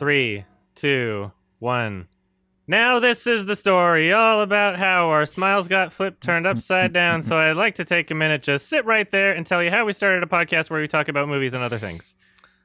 3, 2, 1. Now this is the story all about how our smiles got flipped, turned upside down. So I'd like to take a minute, just sit right there and tell you how we started a podcast where we talk about movies and other things.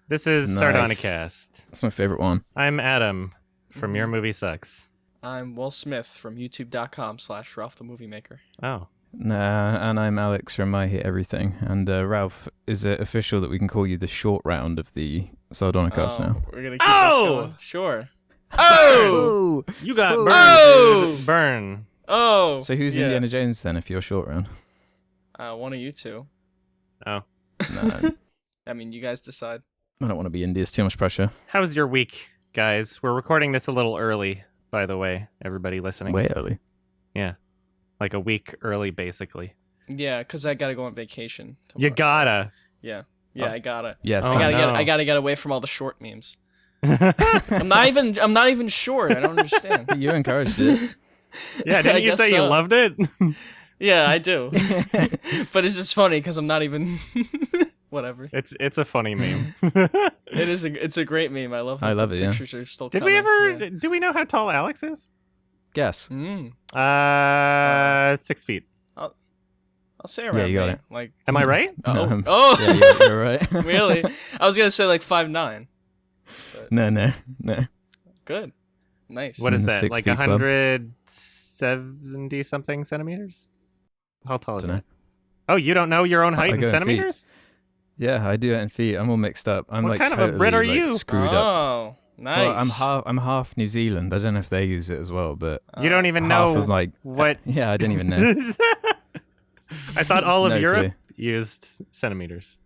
This is Sardonicast. That's my favorite one. I'm Adam from Your Movie Sucks. I'm Will Smith from youtube.com/Ralph the Movie Maker. Oh. And I'm Alex from I Hate Everything. And Ralph, is it official that we can call you the short round of the Sardonicast now? We're going to keep this going? Sure. Oh! You got burned, dude. Burn. Oh! So who's Indiana Jones then if you're short round? One of you two. Oh. No, I mean, you guys decide. I don't want to be Indy. It's too much pressure. How was your week, guys? We're recording this a little early, by the way, everybody listening. Way early. Yeah. Like a week early, basically. Yeah, because I got to go on vacation tomorrow. You gotta. Yeah, Oh. I gotta. Yes. Oh, I gotta get away from all the short memes. I'm not even short. I don't understand. You encouraged it. Yeah, didn't you say you loved it? Yeah, I do. But it's just funny because I'm not even. Whatever. It's a funny meme. It's a great meme. I love it. The pictures are still Did coming. we ever? Yeah. Do we know how tall Alex is? Guess. 6 feet. I'll say around. you got there. it. Like, Am I right? oh, Yeah, you're right. really? I was gonna say like 5'9". No. Good, nice. What is In the that? 6 Like feet club. 170 something centimeters? How tall is Dunno. that? Oh, you don't know your own height I in go in feet. centimeters? Yeah, I do it in feet. I'm all mixed up. I'm What like kind of a totally, Brit are like, you? screwed up. Oh, nice. Well, I'm half New Zealand. I don't know if they use it as well, but You don't even half know of like what. Yeah, I didn't even know. I thought all of No Europe clue. used centimeters.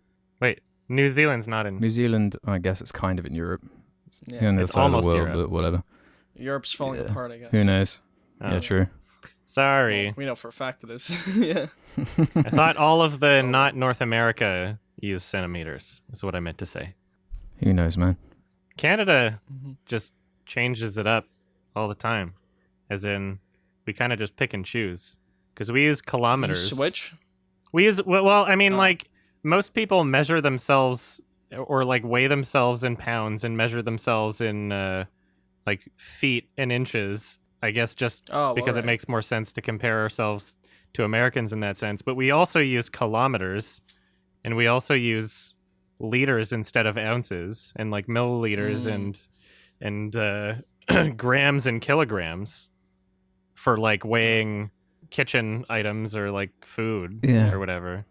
Wait, New Zealand's not in. New Zealand, I guess it's kind of in Europe. Yeah. You're on the other It's side of the almost world, Europe. but whatever. Europe's falling Yeah. apart, I guess. Who knows? Oh. Yeah, true. Sorry. Well, we know for a fact it is. Yeah. I thought all of the not North America use centimeters, is what I meant to say. Who knows, man? Canada Mhm. just changes it up all the time. As in, we kind of just pick and choose. Because we use You kilometers. switch. We use, well, I mean, Oh. like, most people measure themselves or, like, weigh themselves in pounds and measure themselves in, like, feet and inches. I guess just because it alright. makes more sense to compare ourselves to Americans in that sense. But we also use kilometers, and we also use liters instead of ounces, and like milliliters and grams and kilograms for like weighing kitchen items or like food Yeah. or whatever.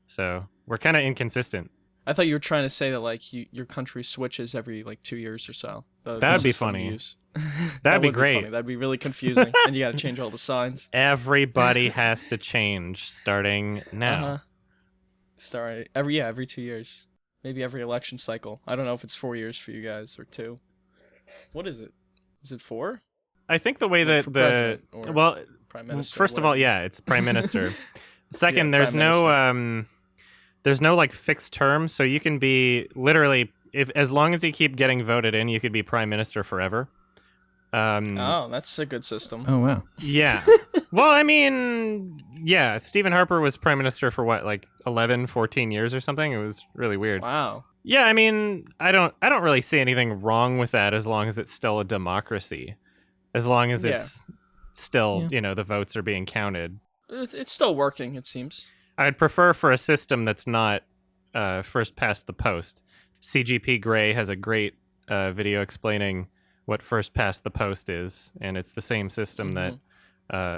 So we're kind of inconsistent. I thought you were trying to say that like your country switches every like 2 years or so. That'd be system funny. you use. That'd be would great. funny. That'd be really confusing, and you got to change all the signs. Everybody has to change starting now. Uh-huh. Sorry, every 2 years, maybe every election cycle. I don't know if it's 4 years for you guys or 2. What is it? Is it 4? I think the way Like that for president or well, Prime Minister. first of all, whatever. yeah, it's prime minister. Second, Yeah, there's prime there's no like fixed term, so you can be literally as long as you keep getting voted in, you could be prime minister forever. Oh, that's a good system. Oh, wow. Yeah. Well, I mean, yeah, Stephen Harper was prime minister for what, like 11, 14 years or something. It was really weird. Wow. Yeah, I mean, I don't really see anything wrong with that as long as it's still a democracy. As long as it's still, the votes are being counted. It's still working, it seems. I'd prefer for a system that's not first past the post. CGP Grey has a great video explaining what first past the post is, and it's the same system that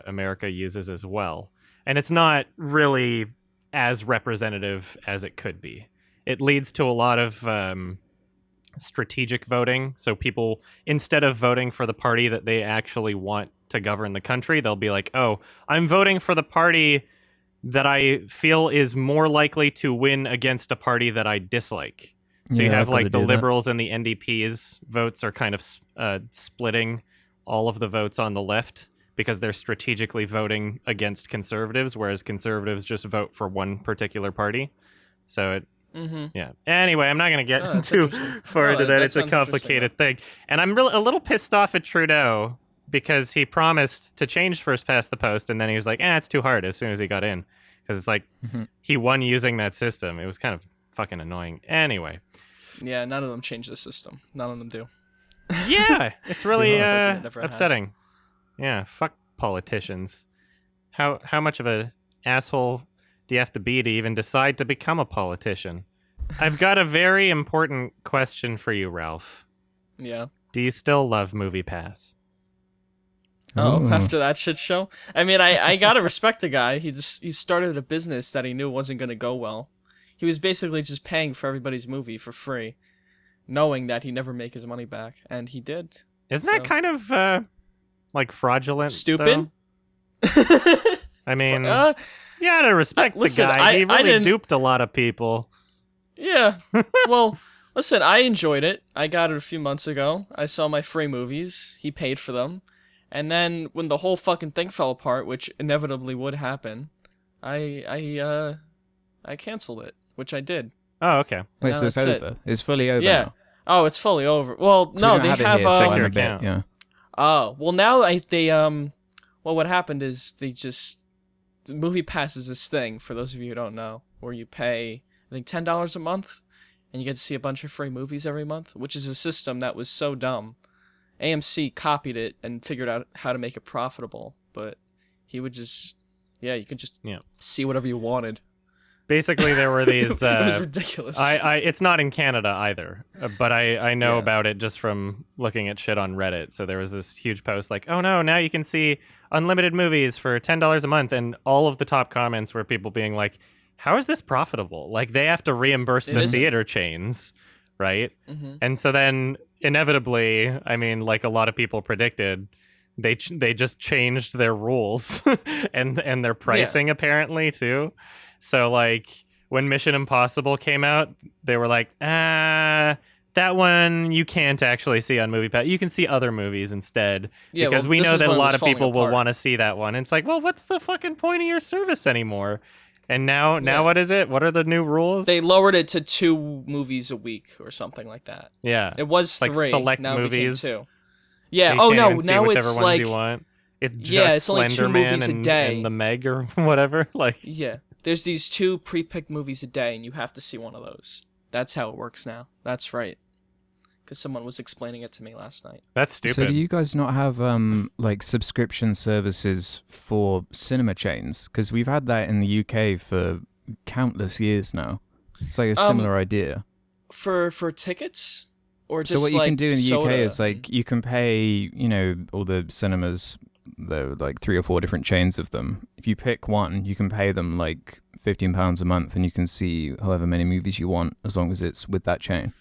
America uses as well. And it's not really as representative as it could be. It leads to a lot of strategic voting. So people, instead of voting for the party that they actually want to govern the country, they'll be like, oh, I'm voting for the party that I feel is more likely to win against a party that I dislike. So you have like the Liberals and the NDP's votes are kind of splitting all of the votes on the left because they're strategically voting against conservatives, whereas conservatives just vote for one particular party. So it, yeah. Anyway, I'm not going to get too far into that. It's a complicated thing. And I'm a little pissed off at Trudeau because he promised to change first past the post, and then he was like, it's too hard as soon as he got in. Because it's like, he won using that system. It was kind of fucking annoying. Anyway. Yeah, none of them change the system. None of them do. Yeah, it's really President never has. upsetting. Yeah, fuck politicians. How much of a asshole do you have to be to even decide to become a politician? I've got a very important question for you, Ralph. Yeah. Do you still love MoviePass? Oh, Ooh. after that shit show? I mean, I gotta respect the guy. He started a business that he knew wasn't gonna go well. He was basically just paying for everybody's movie for free, knowing that he'd never make his money back, and he did. Isn't that So- kind of like fraudulent? Stupid? though? I mean, Uh, you gotta respect listen, the guy. He I really didn't- duped a lot of people. yeah. Well, listen, I enjoyed it. I got it a few months ago. I saw my free movies. He paid for them. And then when the whole fucking thing fell apart, which inevitably would happen, I canceled it, which I did. Oh, okay. Wait, No, so it's that's it. over? It's fully over Yeah. now? Oh, it's fully over. Well, So no, we don't they have it have here, so Second in a bit, account. yeah. oh, well now well what happened is the Movie Pass is this thing, for those of you who don't know, where you pay I think $10 a month and you get to see a bunch of free movies every month, which is a system that was so dumb. AMC copied it and figured out how to make it profitable, but he would just you could just see whatever you wanted. Basically, there were these. It was ridiculous. It's not in Canada either, but I know Yeah. about it just from looking at shit on Reddit. So there was this huge post like, "Oh no, now you can see unlimited movies for $10 a month," and all of the top comments were people being like, "How is this profitable? Like they have to reimburse It the isn't. theater chains, right?" hmm And so then inevitably, I mean, like a lot of people predicted, they just changed their rules and their pricing apparently too. So like when Mission Impossible came out, they were like, that one you can't actually see on MoviePass. You can see other movies instead Yeah, because well, we this know is that a when it lot was of people falling will apart. want to see that one. And it's like, well, what's the fucking point of your service anymore? And now Yeah. what is it? What are the new rules? They lowered it to 2 movies a week or something like that. yeah. It was Like 3. select now movies. It became 2. Yeah. You Oh can't no. even see Now whichever it's ones like you want. It's just Yeah, it's only 2 Slender movies Man a and, day. and the Meg or whatever. Like, yeah. There's these 2 pre-picked movies a day, and you have to see one of those. That's how it works now. That's right. Because someone was explaining it to me last night. that's stupid. So do you guys not have like subscription services for cinema chains? Because we've had that in the UK for countless years now. It's like a similar idea. For tickets, or just So what you like can do in the soda? UK is like you can pay, you know, all the cinemas. There are like 3 or 4 different chains of them. If you pick one, you can pay them like £15 a month, and you can see however many movies you want as long as it's with that chain.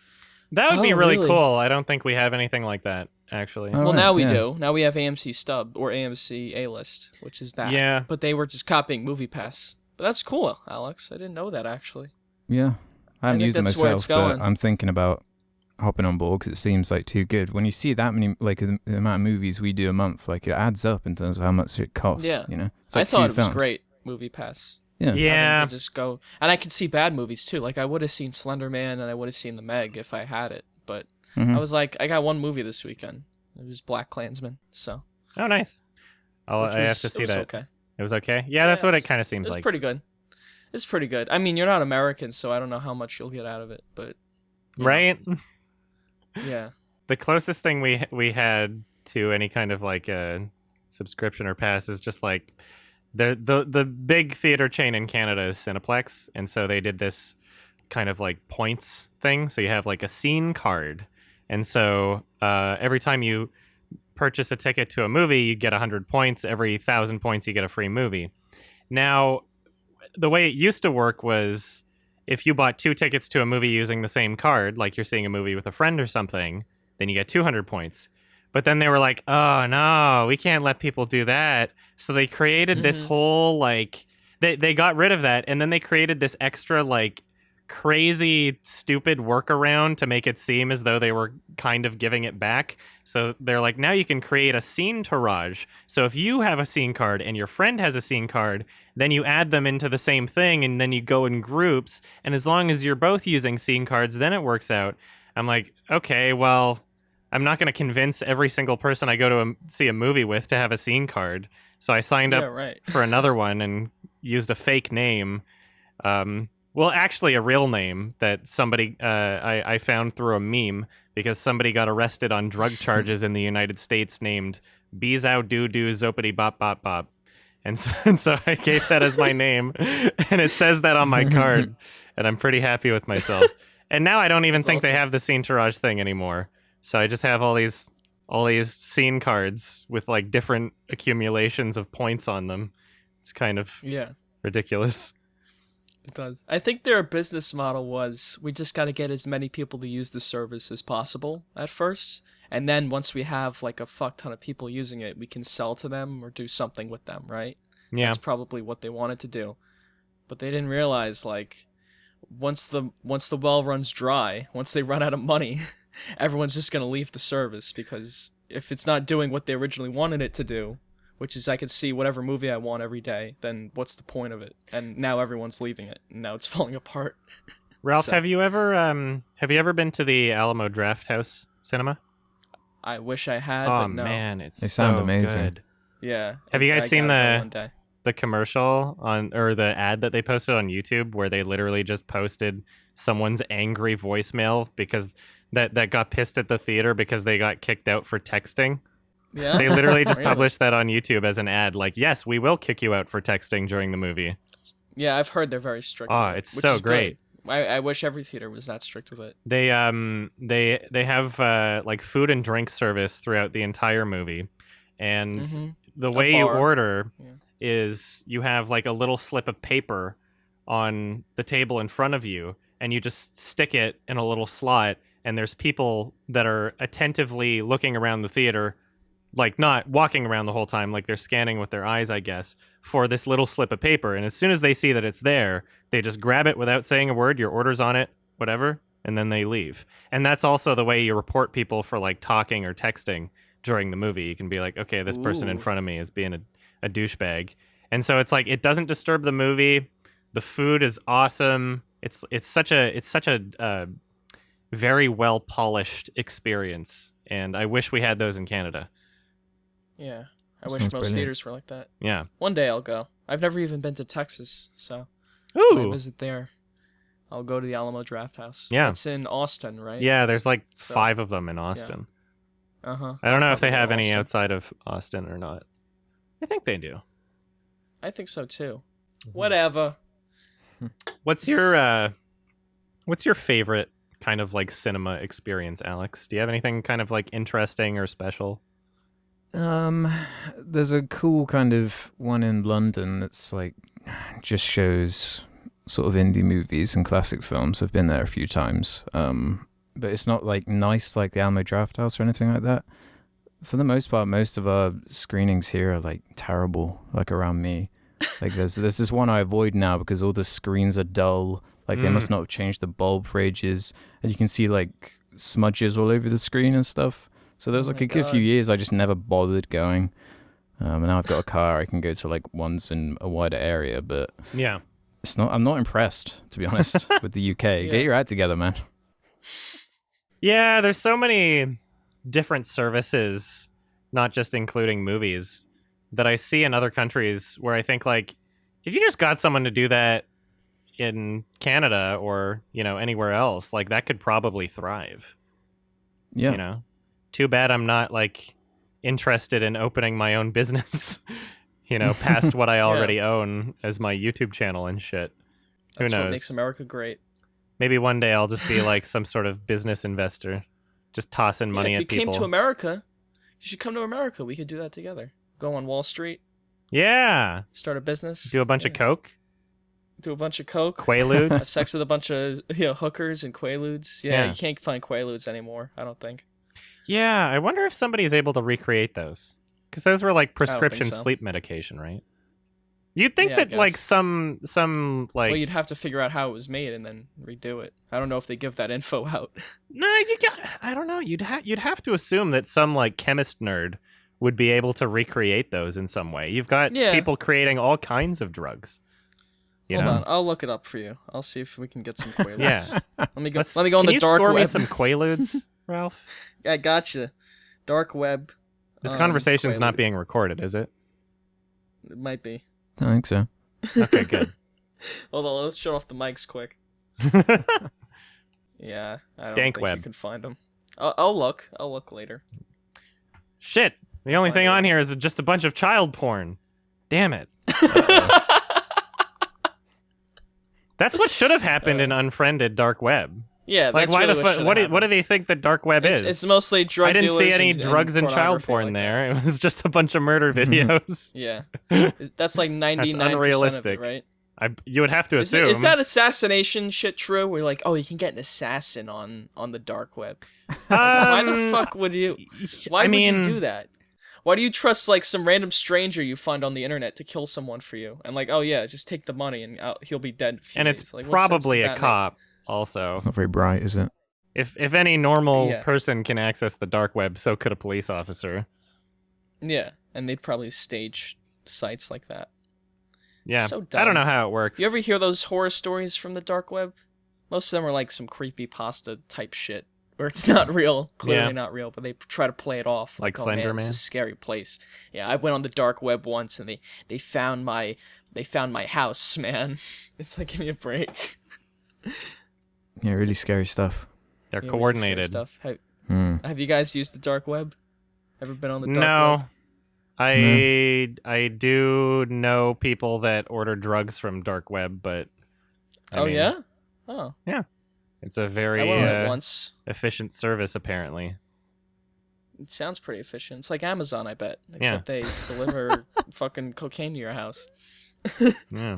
That would be Oh, really really? cool. I don't think we have anything like that, actually. Oh, Well, right, now we yeah. do. Now we have AMC Stub or AMC A List, which is that. Yeah. But they were just copying Movie Pass. But that's cool, Alex. I didn't know that actually. Yeah, I haven't think used it that's where myself, it's going. but I'm thinking about hopping on board because it seems like too good. When you see that many, like the amount of movies we do a month, like it adds up in terms of how much it costs. Yeah. You know, it's I like thought few it was films. great, Movie Pass. Yeah. Yeah. Having to just go, and I could see bad movies too. Like I would have seen Slender Man and I would have seen The Meg if I had it. But Mhm. I was like, I got one movie this weekend. It was Black Klansman. So Oh, nice. which I have was- to it see was that. Okay. It was okay? Yeah, that's what it it's- kind of It seems was like. pretty good. It's pretty good. I mean, you're not American, so I don't know how much you'll get out of it, but you know, Right? yeah. The closest thing we had to any kind of like a subscription or pass is just like the big theater chain in Canada is Cineplex, and so they did this kind of like points thing. So you have like a scene card, and so every time you purchase a ticket to a movie, you get 100 points. Every 1,000 points, you get a free movie. Now, the way it used to work was if you bought 2 tickets to a movie using the same card, like you're seeing a movie with a friend or something, then you get 200 points. But then they were like, oh, no, we can't let people do that. So they created this Mhm. whole, like, they got rid of that. And then they created this extra, like, crazy, stupid workaround to make it seem as though they were kind of giving it back. So they're like, now you can create a scene tirage. So if you have a scene card and your friend has a scene card, then you add them into the same thing and then you go in groups. And as long as you're both using scene cards, then it works out. I'm like, okay, well, I'm not going to convince every single person I go to see a movie with to have a scene card. So I signed Yeah, up right. for another one and used a fake name. Well, actually, a real name that somebody I found through a meme because somebody got arrested on drug charges in the United States named Bezow Doo Doo Zopity Bop Bop Bop. And so I gave that as my name, and it says that on my card, and I'm pretty happy with myself. And now I don't even think they have the Scene Tourage thing anymore. So I just have all these scene cards with like different accumulations of points on them. It's kind of ridiculous. It does. I think their business model was we just got to get as many people to use the service as possible at first. And then once we have like a fuck ton of people using it, we can sell to them or do something with them, right? Yeah. That's probably what they wanted to do. But they didn't realize like once the well runs dry, once they run out of money, everyone's just going to leave the service, because if it's not doing what they originally wanted it to do, which is I can see whatever movie I want every day, then what's the point of it? And now everyone's leaving it, and now it's falling apart. Ralph, have you ever been to the Alamo Drafthouse Cinema? I wish I had, but no. Oh man, they sound amazing. Good. Yeah. Have you guys seen the the commercial or the ad that they posted on YouTube where they literally just posted someone's angry voicemail because that got pissed at the theater because they got kicked out for texting? Yeah. They literally just published that on YouTube as an ad, like, yes, we will kick you out for texting during the movie. Yeah, I've heard they're very strict. Oh, with it, it's which so is great. Good. I wish every theater was that strict with it. They have like food and drink service throughout the entire movie, and the way you order is you have like a little slip of paper on the table in front of you, and you just stick it in a little slot, and there's people that are attentively looking around the theater, like not walking around the whole time, like they're scanning with their eyes, I guess, for this little slip of paper. And as soon as they see that it's there, they just grab it without saying a word, your order's on it, whatever, and then they leave. And that's also the way you report people for like talking or texting during the movie. You can be like, okay, this person in front of me is being a douchebag. And so it's like, it doesn't disturb the movie. The food is awesome. It's such a very well polished experience. And I wish we had those in Canada. Yeah. I wish most theaters were like that. Yeah. One day I'll go. I've never even been to Texas, so when I visit there, I'll go to the Alamo Drafthouse. Yeah. It's in Austin, right? Yeah, there's like 5 of them in Austin. Yeah. Uh-huh. I don't know if they have any outside of Austin or not. I think they do. I think so too. Whatever. What's your favorite kind of like cinema experience, Alex? Do you have anything kind of like interesting or special? There's a cool kind of one in London that's like just shows sort of indie movies and classic films. I've been there a few times. But it's not like nice like the Alamo Drafthouse or anything like that. For the most part, most of our screenings here are like terrible, like around me. Like there's this one I avoid now because all the screens are dull. Like they must not have changed the bulb for ages, and you can see like smudges all over the screen and stuff. So there's like a good few years I just never bothered going. And now I've got a car, I can go to like ones in a wider area, but yeah, I'm not impressed, to be honest, with the UK. Yeah. Get your act together, man. Yeah, there's so many different services, not just including movies, that I see in other countries where I think like if you just got someone to do that in Canada or, you know, anywhere else, like that could probably thrive. Yeah. You know? Too bad I'm not like interested in opening my own business, you know, past what I already own as my YouTube channel and shit. That's Who knows? What makes America great. Maybe one day I'll just be like some sort of business investor, just tossing money at people. If you came to America, you should come to America. We could do that together. Go on Wall Street. Yeah. Start a business. Do a bunch of coke. Do a bunch of coke. Quaaludes. Have sex with a bunch of hookers and quaaludes. Yeah, you can't find quaaludes anymore, I don't think. Yeah, I wonder if somebody is able to recreate those. Because those were like prescription so. sleep medication, right? You'd think that like some like... Well, you'd have to figure out how it was made and then redo it. I don't know if they give that info out. No, I don't know. You'd have to assume that some like chemist nerd would be able to recreate those in some way. You've got people creating all kinds of drugs. Hold on, I'll look it up for you. I'll see if we can get some quaaludes. Yeah. Let me go on the dark web. Can you score me some quaaludes, Ralph? I gotcha. Dark web. This conversation's not being recorded, is it? It might be. I think so. Okay, good. Hold on, let's shut off the mics quick. Yeah, I don't think you can find them. I'll look. I'll look later. Shit. The only Find thing a on way. here is just a bunch of child porn. Damn it. That's what should have happened in unfriended dark web. Yeah, Like, that's why really the what fuck? should What do they think the dark web is? It's mostly drug I didn't dealers see any and drugs and child pornography porn like there. It was just a bunch of murder videos. that. Yeah, that's like 99% of unrealistic. it, right? You would have to assume. Is that assassination shit true? We're like, oh, you can get an assassin on the dark web. Why the fuck would you? Why would you do that? Why do you trust like some random stranger you find on the internet to kill someone for you? And like, oh yeah, just take the money and he'll be dead in a few And days. it's Like, what sense probably does a that make? cop, also. It's not very bright, is it? If any normal Yeah. person can access the dark web, so could a police officer. Yeah, and they'd probably stage sites like that. Yeah, So I don't dumb. know how it works. You ever hear those horror stories from the dark web? Most of them are like some creepy pasta type shit, where it's not real, clearly Yeah. not real, but they try to play it off. Like oh, Slender man, Man? It's a scary place. Yeah, I went on the dark web once, and they found my house, man. It's like, give me a break. Yeah, really scary stuff. They're Yeah, really scary coordinated. stuff. Hmm. Have you guys used the dark web? Ever been on the dark No. web? I do know people that order drugs from dark web, but I mean, Yeah? Oh. it's a very I went on it once. efficient service apparently. It sounds pretty efficient. It's like Amazon, I bet. Except they deliver fucking cocaine to your house. Yeah,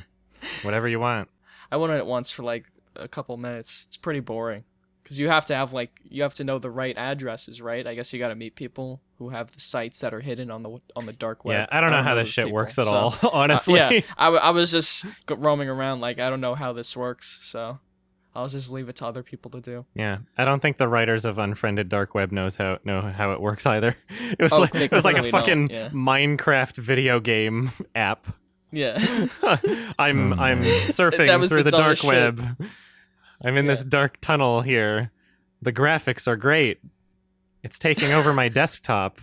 whatever you want. I went on it once for like a couple minutes. It's pretty boring. Because you have to know the right addresses, right? I guess you got to meet people who have the sites that are hidden on the dark web. Yeah, I don't know how this those shit people, works at so- all. Honestly, yeah, I was just roaming around like, I don't know how this works, so I'll just leave it to other people to do. Yeah, I don't think the writers of Unfriended Dark Web know how it works either. It was Oh, like they it was like a clearly don't, fucking yeah. Minecraft video game app. Yeah. I'm surfing That was through the the dark dumbest shit. web. I'm in this Yeah. dark tunnel here. The graphics are great. It's taking over my desktop.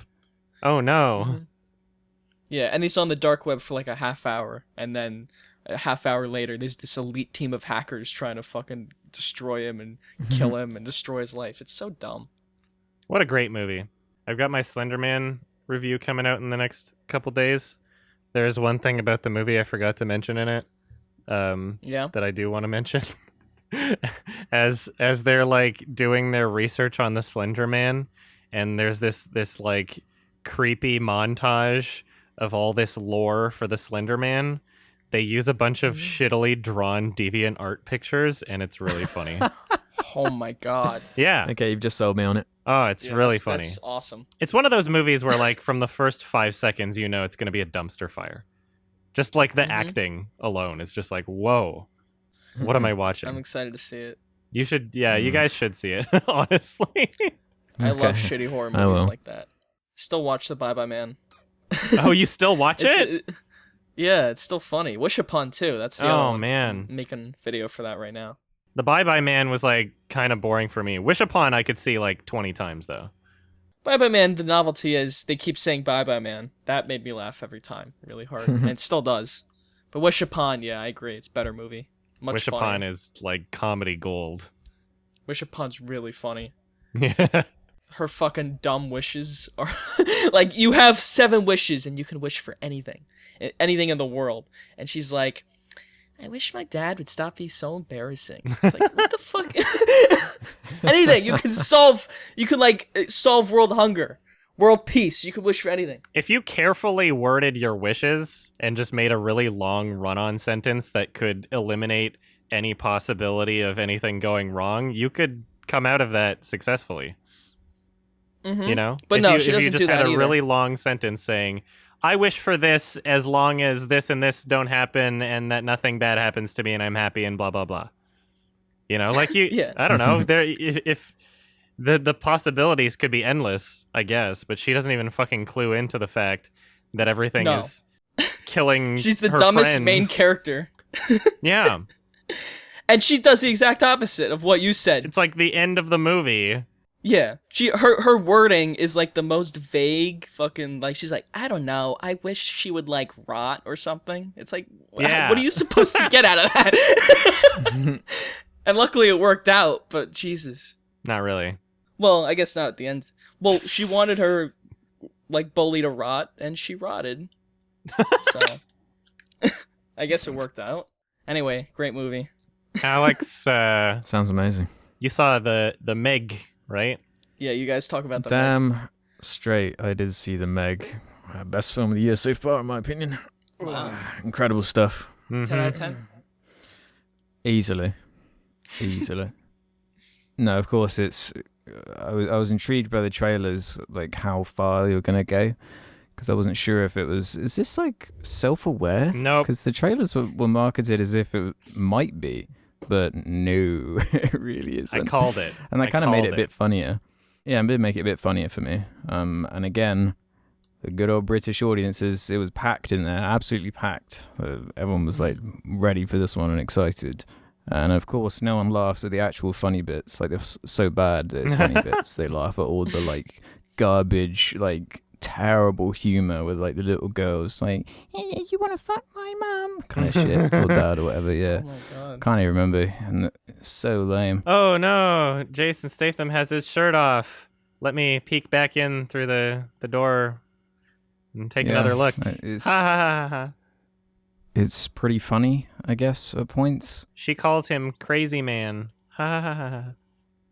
Oh no. Yeah, and he's on the dark web for like a half hour, and then a half hour later, there's this elite team of hackers trying to fucking destroy him and kill him and destroy his life. It's so dumb. What a great movie. I've got my Slenderman review coming out in the next couple days. There's one thing about the movie I forgot to mention in it. Yeah. That I do want to mention. as they're like doing their research on the Slender Man, and there's this like creepy montage of all this lore for the Slender Man. They use a bunch of shittily drawn deviant art pictures, and it's really funny. Oh my god. Yeah. Okay, you've just sold me on it. Oh, it's Yeah, really that's- funny. That's awesome. It's one of those movies where, like, from the first 5 seconds, you know it's going to be a dumpster fire. Just like the Mhm. acting alone is just like, whoa, what am I watching? I'm excited to see it. You should, you guys should see it, honestly. I love Okay. shitty horror I movies will. like that. Still watch the Bye Bye Man. Oh, you still watch it? Yeah, it's still funny. Wish Upon too. That's the other Oh, one. man. I'm making video for that right now. The Bye Bye Man was, like, kind of boring for me. Wish Upon I could see, like, 20 times, though. Bye Bye Man, the novelty is they keep saying Bye Bye Man. That made me laugh every time really hard. And it still does. But Wish Upon, yeah, I agree. It's a better movie. Much Wish funnier. Upon is, like, comedy gold. Wish Upon's really funny. Yeah. Her fucking dumb wishes are like, you have 7 wishes and you can wish for anything. Anything in the world. And she's like, I wish my dad would stop being so embarrassing. It's like, what the fuck? Anything. You can solve world hunger, world peace. You can wish for anything. If you carefully worded your wishes and just made a really long run-on sentence that could eliminate any possibility of anything going wrong, you could come out of that successfully. Mhm. You know? But If no, you, she if doesn't you just do had that a either. really long sentence saying, I wish for this as long as this and this don't happen and that nothing bad happens to me and I'm happy and blah, blah, blah. You know, like you, Yeah. I don't know. If the possibilities could be endless, I guess, but she doesn't even fucking clue into the fact that everything No. is killing She's the her dumbest main friends. character. Yeah. And she does the exact opposite of what you said. It's like the end of the movie. Yeah. Her wording is like the most vague fucking, like, she's like, I don't know, I wish she would like rot or something. It's like, Yeah. what are you supposed to get out of that? And luckily it worked out, but Jesus. Not really. Well, I guess not at the end. Well, she wanted her like bully to rot, and she rotted. So I guess it worked out. Anyway, great movie. Alex, Sounds amazing. you saw the Meg, right? Yeah, you guys talk about the Meg. Damn straight, I did see the Meg. Best film of the year so far, in my opinion. Wow. Incredible stuff. 10 out of 10. Easily. No, of course it's. I was intrigued by the trailers, like how far they were gonna go, because I wasn't sure if it was. Is this like self-aware? Nope. Because the trailers were marketed as if it might be, but no, it really isn't. I called it. And that I kind of made it a called bit funnier. Yeah, it did make it a bit funnier for me. And again, the good old British audiences, it was packed in there, absolutely packed. Everyone was like ready for this one and excited. And of course, no one laughs at the actual funny bits. Like they're so bad that it's funny bits. They laugh at all the like garbage, like terrible humor with like the little girls, like, hey, you want to fuck my mum, kind of shit, or dad or whatever. Yeah, Oh my god. can't even remember. And it's so lame. Oh no, Jason Statham has his shirt off. Let me peek back in through the door and take another look. It's, Ha ha ha ha. it's pretty funny, I guess, at points. She calls him crazy man. Ha ha ha ha.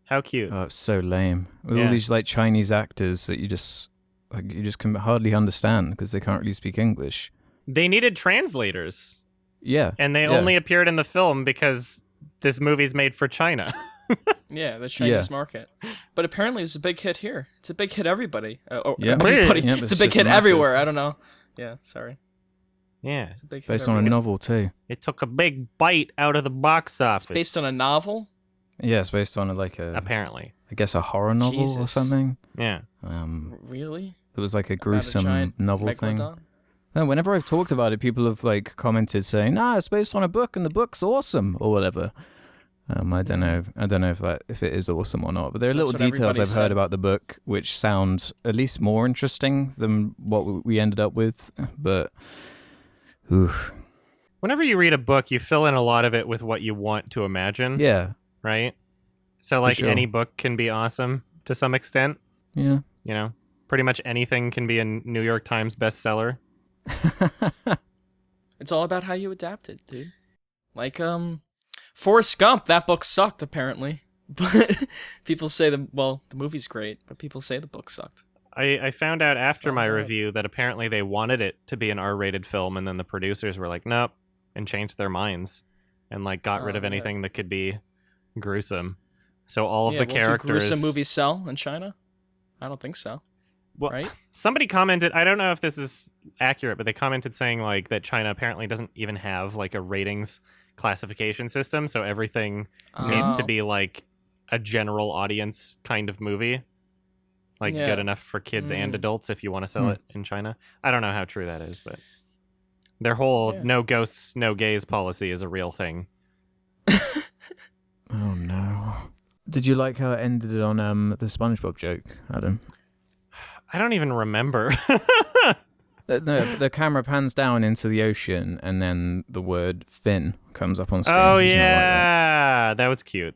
How cute. Oh, it's so lame. With Yeah. all these like Chinese actors that you just can hardly understand because they can't really speak English. They needed translators, Yeah. and they yeah. only appeared in the film because this movie's made for China. Yeah, the Chinese market. But apparently it's a big hit here. It's a big hit everybody. Yeah. Everybody. Yeah, it's it's a big just hit massive. everywhere. I don't know. Yeah, sorry. Yeah, It's a big hit Based on a everywhere. novel too. it took a big bite out of the box office. It's based on a novel? Yeah, it's based on I apparently. guess a horror novel or Jesus. something. Yeah. Really? It was like a About a gruesome giant novel thing. megalodon? No, whenever I've talked about it, people have like commented saying, "Nah, it's based on a book, and the book's awesome," or whatever. I don't know. I don't know if it is awesome or not. But there are That's little what details everybody I've said. heard about the book which sound at least more interesting than what we ended up with. But, oof. Whenever you read a book, you fill in a lot of it with what you want to imagine. Yeah, Right? So, like, sure. any book can be awesome to some extent. yeah. You know, pretty much anything can be a New York Times bestseller. It's all about how you adapt it, dude. Like, Forrest Gump, that book sucked, apparently. But people say the movie's great, but people say the book sucked. I found out after So my bad. review that apparently they wanted it to be an R-rated film, and then the producers were like, nope, and changed their minds and, like, got rid Oh, of yeah. anything that could be gruesome. So all of Yeah, the well, characters... do gruesome movies sell in China? I don't think so. Well, Right? somebody commented, I don't know if this is accurate, but they commented saying like that China apparently doesn't even have like a ratings classification system, so everything needs to Oh. be like a general audience kind of movie. Like Yeah. good enough for kids and Mm. adults if you want to sell it in China. I don't know how true that is, but their whole Yeah. no ghosts, no gays policy is a real thing. Oh no. Did you like how it ended on the SpongeBob joke, Adam? I don't even remember. No, the camera pans down into the ocean, and then the word "fin" comes up on screen. Oh Did you not like that? yeah, that was cute.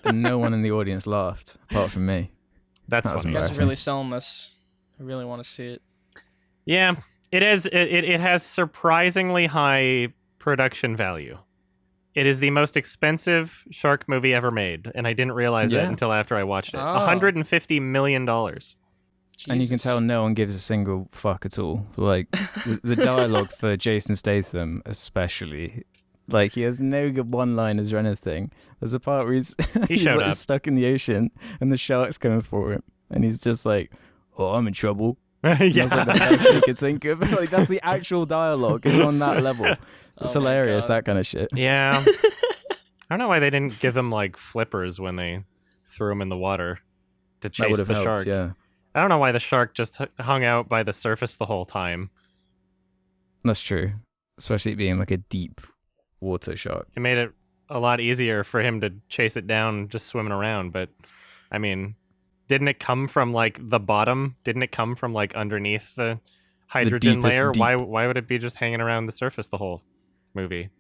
And no one in the audience laughed, apart from me. That's That was funny. You guys are embarrassing. really selling this. I really want to see it. Yeah, it is. It has surprisingly high production value. It is the most expensive shark movie ever made, and I didn't realize that Yeah. until after I watched it. Oh. $150 million. And you can Jesus. tell no one gives a single fuck at all. Like, the dialogue for Jason Statham, especially. Like, he has no good one-liners or anything. There's a part where he's showed like up. stuck in the ocean, and the shark's coming for him. And he's just like, oh, I'm in trouble. Yeah. That's like the best he could think of. Like, that's the actual dialogue. It's on that level. It's Oh my hilarious, God. that kind of shit. Yeah. I don't know why they didn't give him like flippers when they threw him in the water to That chase would have the helped, shark. yeah. I don't know why the shark just hung out by the surface the whole time. That's true. Especially it being like a deep water shark. It made it a lot easier for him to chase it down just swimming around. But, I mean, didn't it come from like the bottom? Didn't it come from like underneath the hydrogen deepest layer? deep. Why would it be just hanging around the surface the whole movie?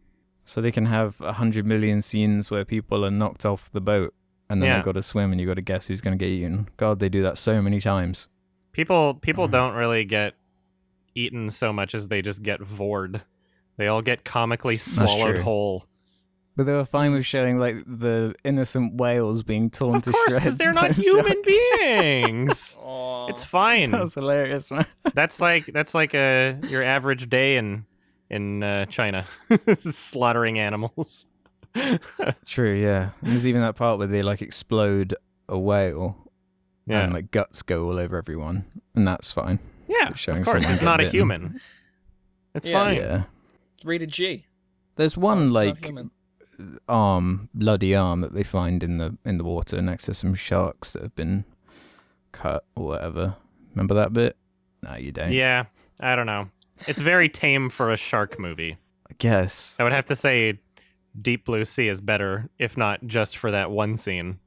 So they can have 100 million scenes where people are knocked off the boat and then Yeah. they've got to swim, and you got to guess who's going to get eaten. God, they do that so many times. People don't really get eaten so much as they just get vored. They all get comically swallowed true. whole. But they were fine with showing like the innocent whales being torn Of to course, shreds. because they're by not a human shark. beings. Aw. It's fine. That was hilarious, man. That's like your average day in China, slaughtering animals. True, yeah. And there's even that part where they like explode a whale Yeah, and like guts go all over everyone, and that's fine. yeah. It's showing Of course, someone it's get not a bitten. human. It's Yeah. fine. Yeah. Rated G. There's As long one as it's not like human. bloody arm that they find in the water next to some sharks that have been cut or whatever. Remember that bit? No, you don't. Yeah, I don't know. It's very tame for a shark movie. I guess. I would have to say Deep Blue Sea is better, if not just for that one scene.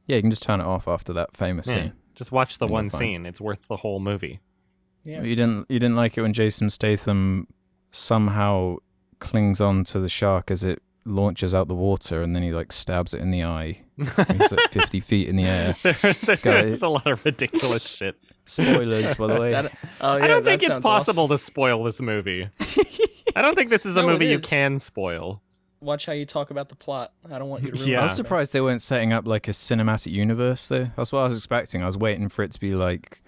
Yeah, you can just turn it off after that famous Yeah, scene. just watch the And one you're fine. scene. It's worth the whole movie. Yeah. You didn't like it when Jason Statham somehow clings on to the shark as it launches out the water, and then he like stabs it in the eye. He's like 50 feet in the air. There's a lot of ridiculous shit. Spoilers, by the way. Oh yeah, I don't that think it's sounds possible awesome. to spoil this movie. I don't think this is a No, it movie you is. can spoil. Watch how you talk about the plot. I don't want you to ruin Yeah. it. I was surprised they weren't setting up like a cinematic universe though. That's what I was expecting. I was waiting for it to be like,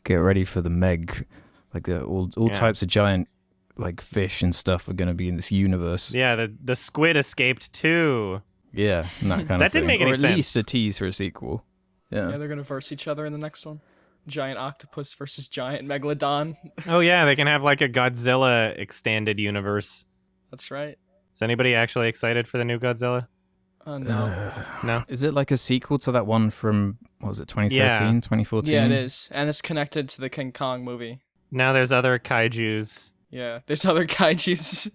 get ready for the Meg, like all Yeah. types of giant like fish and stuff are going to be in this universe. Yeah, the squid escaped too. Yeah, and that kind of That thing. didn't make any or at sense. least a tease for a sequel. Yeah, Yeah. they're gonna verse each other in the next one. Giant octopus versus giant megalodon. Oh yeah, they can have like a Godzilla extended universe. That's right. Is anybody actually excited for the new Godzilla? No. No. Is it like a sequel to that one from, what was it, 2013, 2014? Yeah, it is, and it's connected to the King Kong movie. Now there's other kaijus. Yeah, there's other kaiju's.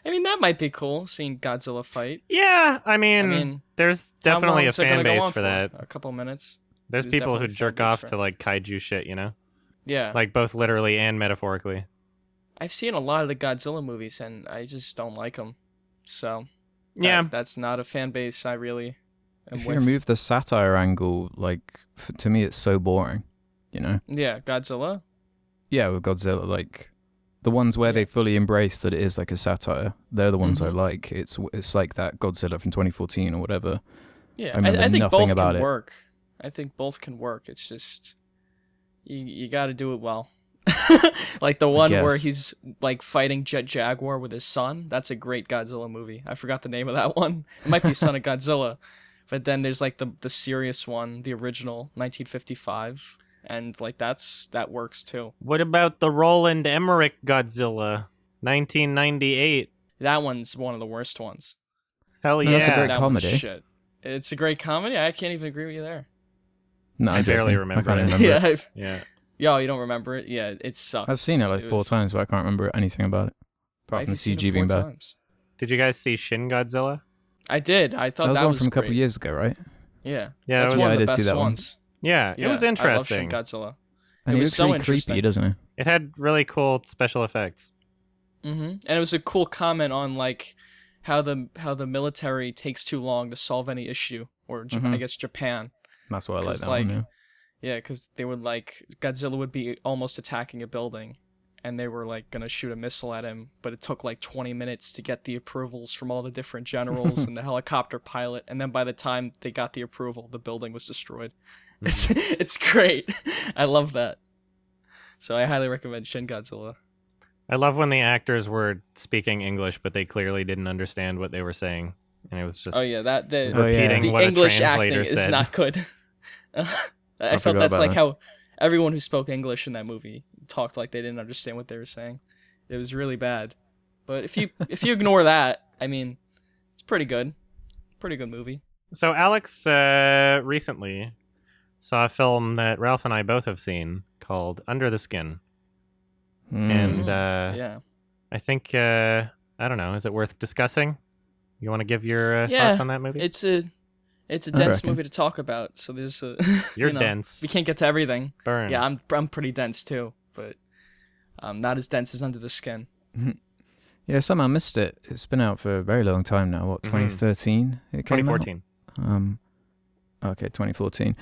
I mean, that might be cool, seeing Godzilla fight. Yeah, I mean, I mean, there's how definitely long a is it fan gonna go base on for that. A couple minutes. There's There's people who definitely a jerk fan base off for to it. like kaiju shit, you know? Yeah, Like both literally and metaphorically. I've seen a lot of the Godzilla movies, and I just don't like them. So Yeah. that's not a fan base I really am If you with. remove the satire angle, like, to me it's so boring, you know? Yeah, Godzilla. Yeah, with Godzilla, like, the ones where Yeah. they fully embrace that it is like a satire, they're the ones I Mhm. like. It's like that Godzilla from 2014 or whatever. Yeah, I remember I think nothing both about can it. work. I think both can work. It's just you got to do it well. Like the one where guess. he's like fighting Jet Jaguar with his son. That's a great Godzilla movie. I forgot the name of that one. It might be Son of Godzilla. But then there's like the serious one, the original 1955, and like that works too. What about the Roland Emmerich Godzilla, 1998? That one's one of the worst ones. Hell No, yeah! that's a great That one's comedy. shit. It's a great comedy. I can't even agree with you there. No, I I'm barely joking. remember I can't it. remember Yeah, it. Yeah. yo, you don't remember it? Yeah, it sucked. I've seen it like It 4 was- times, but I can't remember anything about it. Apart from the I've seen it CG 4 being bad. times. Did you guys see Shin Godzilla? I did. I thought That was that one was from a couple great. years ago, right? Yeah, Yeah, that's that was- one Yeah, of I the did see best that one. ones. Yeah, it was I love Shin interesting. Godzilla. And It he was looks so really interesting. creepy, doesn't he? It had really cool special effects. And it was a cool comment on like how the military takes too long to solve any issue, or I Mhm. guess Japan. That's why I like 'Cause, that one. like, Yeah. Yeah, because they would like Godzilla would be almost attacking a building, and they were like gonna shoot a missile at him, but it took like 20 minutes to get the approvals from all the different generals and the helicopter pilot, and then by the time they got the approval, the building was destroyed. It's great. I love that. So I highly recommend Shin Godzilla. I love when the actors were speaking English, but they clearly didn't understand what they were saying, and it was just Oh yeah, the Oh, yeah. repeating the what English a acting translator is said. not good. I felt forgot that's about like that. how everyone who spoke English in that movie talked like they didn't understand what they were saying. It was really bad. But if you ignore that, I mean, it's pretty good. Pretty good movie. So Alex recently saw a film that Ralph and I both have seen called Under the Skin, and Yeah. I think I don't know. Is it worth discussing? You want to give your Yeah, thoughts on that movie? It's a dense reckon. movie to talk about. So there's a You're you know, dense. We can't get to everything. Burn. Yeah, I'm pretty dense too, but not as dense as Under the Skin. Yeah, somehow missed it. It's been out for a very long time now. What, Mhm. 2013? It came out? 2014. Okay, 2014.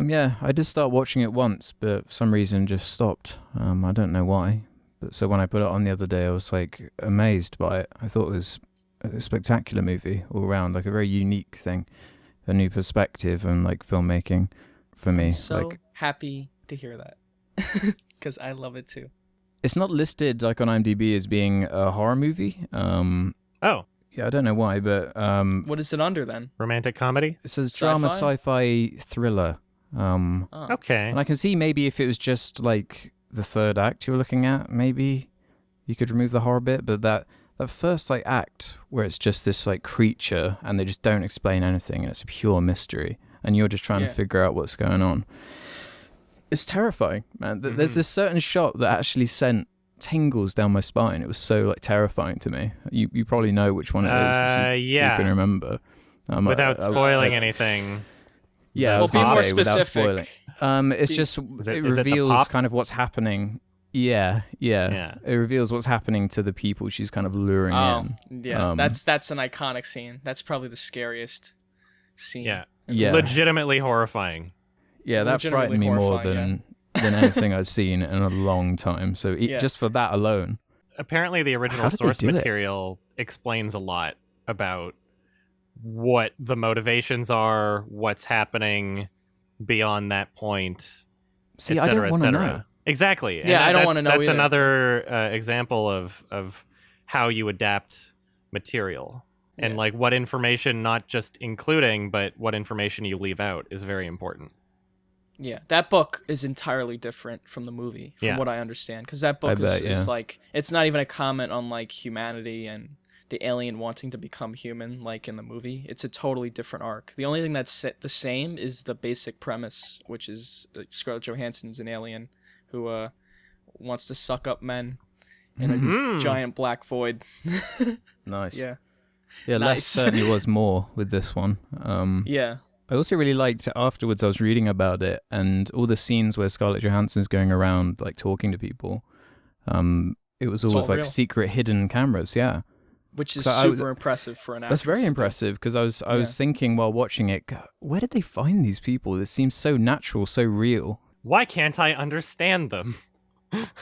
Yeah, I did start watching it once, but for some reason just stopped. I don't know why. But so when I put it on the other day, I was like amazed by it. I thought it was a spectacular movie all around, like a very unique thing, a new perspective and like filmmaking for me. I'm so like, happy to hear that because I love it too. it's not listed like on IMDb as being a horror movie. Oh, Yeah, I don't know why, but What is it under then? romantic comedy? it says Sci-fi? drama, sci-fi, thriller. Oh. Okay. And I can see maybe if it was just like the third act you were looking at, maybe you could remove the horror bit. But that first like act where it's just this like creature and they just don't explain anything and it's a pure mystery and you're just trying to figure out what's going on. It's terrifying, man. There's this certain shot that actually sent tingles down my spine. It was so like terrifying to me. You probably know which one it is. If you can remember. Without spoiling anything. Yeah, I Well, was be gonna more say, without specific. spoiling. It's just Is it it the reveals pop? kind of what's happening. Yeah. It reveals what's happening to the people she's kind of luring in. Yeah, that's an iconic scene. That's probably the scariest scene. Yeah. Yeah. Legitimately horrifying. Yeah, that Legitimately frightened me more horrifying, than anything I've seen in a long time. So just for that alone. Apparently, the original How did they source do it? material explains a lot about what the motivations are, what's happening beyond that point, See, et I cetera, don't et want to cetera. know. Exactly. Yeah, I don't that's- wanna know That's either. another example of how you adapt material. And like what information, not just including, but what information you leave out is very important. Yeah, that book is entirely different from the movie, from Yeah. what I understand. Because that book bet, is yeah. like, it's not even a comment on like humanity and the alien wanting to become human, like in the movie. It's a totally different arc. The only thing that's the same is the basic premise, which is Scarlett Johansson's an alien who wants to suck up men in a giant black void. Nice. Yeah. Yeah, Nice. less certainly was more with this one. Yeah. I also really liked afterwards. I was reading about it and all the scenes where Scarlett Johansson's going around like talking to people. It was all It's with all like real. secret hidden cameras. Yeah, Which is So I super impressive for an actress. that's very to do. impressive because I was thinking while watching it, "God, where did they find these people? This seems so natural, so real." Why can't I understand them?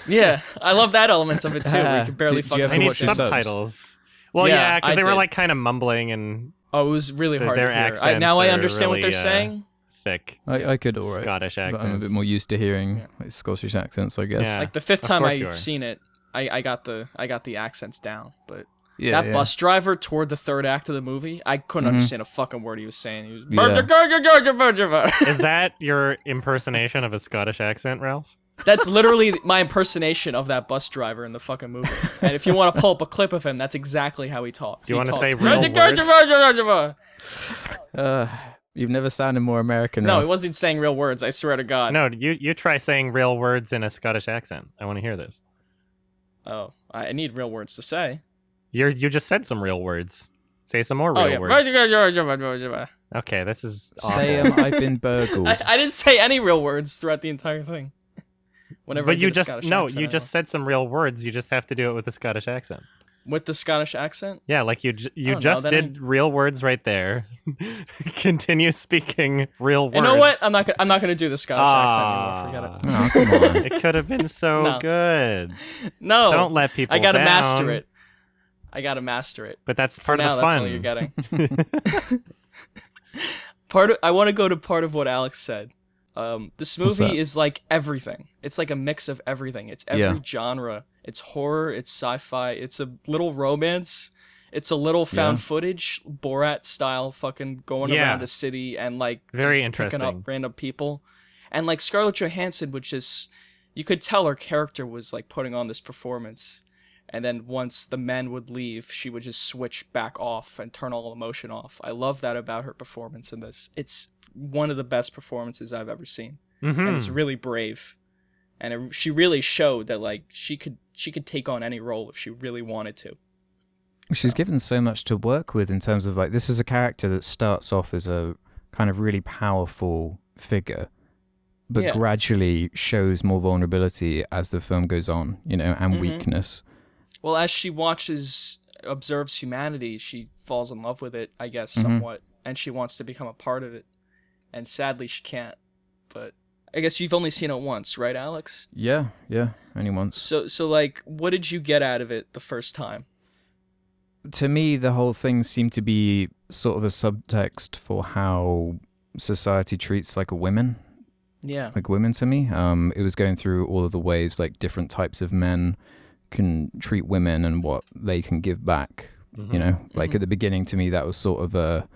Yeah, I love that element of it too, where you can barely Did you have fucking I to need watch your understand. subs? subtitles. Well, Yeah, yeah, because I they were did. like kind of mumbling and Oh, it was really hard their to hear. accents Now I are understand what really, they're saying. thick I could all right, Scottish but I'm a accents. bit more used to hearing like, Scottish accents, I guess. Yeah. Like the fifth Of time course you I've are. seen it, I got the accents down. But Yeah, that bus driver toward the third act of the movie, I couldn't understand a fucking word he was saying. He was Is that your impersonation of a Scottish accent, Ralph? That's literally my impersonation of that bus driver in the fucking movie. And if you want to pull up a clip of him, that's exactly how he talks. Do you He want to talks, say real words? You've never sounded more American. No, Ralph. he wasn't saying real words. I swear to God. No, you try saying real words in a Scottish accent. I want to hear this. Oh, I need real words to say. You just said some real words. Say some more Oh real yeah. words. Okay, this is awful. Say I've been burgled. I didn't say any real words throughout the entire thing. Whenever I But you did a just Scottish no, accent, you I just said some real words. You just have to do it with a Scottish accent. with the Scottish accent. Yeah, like you Oh, just no, did real words right there. Continue speaking real words. You know what? I'm not gonna do the Scottish accent anymore. Forget it. Oh, come on. It could have been so No. good. No, Don't let people I gotta down. master it. I gotta master it. But that's For part now, of the that's fun. all you're getting. I want to go to part of what Alex said. This What's that? movie is like everything. It's like a mix of everything. It's every genre. It's horror. It's sci-fi. It's a little romance. It's a little found footage, Borat style, fucking going Yeah. around a city and like Very just picking interesting. up random people. And like Scarlett Johansson, which is, you could tell her character was like putting on this performance. And then once the men would leave, she would just switch back off and turn all emotion off. I love that about her performance in this. It's one of the best performances I've ever seen, and it's really brave. And she really showed that like she could take on any role if she really wanted to. She's given so much to work with in terms of like, this is a character that starts off as a kind of really powerful figure, but Yeah. gradually shows more vulnerability as the film goes on, you know, and weakness. Well, as she observes humanity, she falls in love with it, I guess, somewhat, and she wants to become a part of it. and sadly she can't. But I guess you've only seen it once, right, Alex? Yeah, only once. So like, what did you get out of it the first time? To me, the whole thing seemed to be sort of a subtext for how society treats like women. Yeah. Like women to me. It was going through all of the ways like different types of men can treat women and what they can give back. You know, like at the beginning, to me, that was sort of a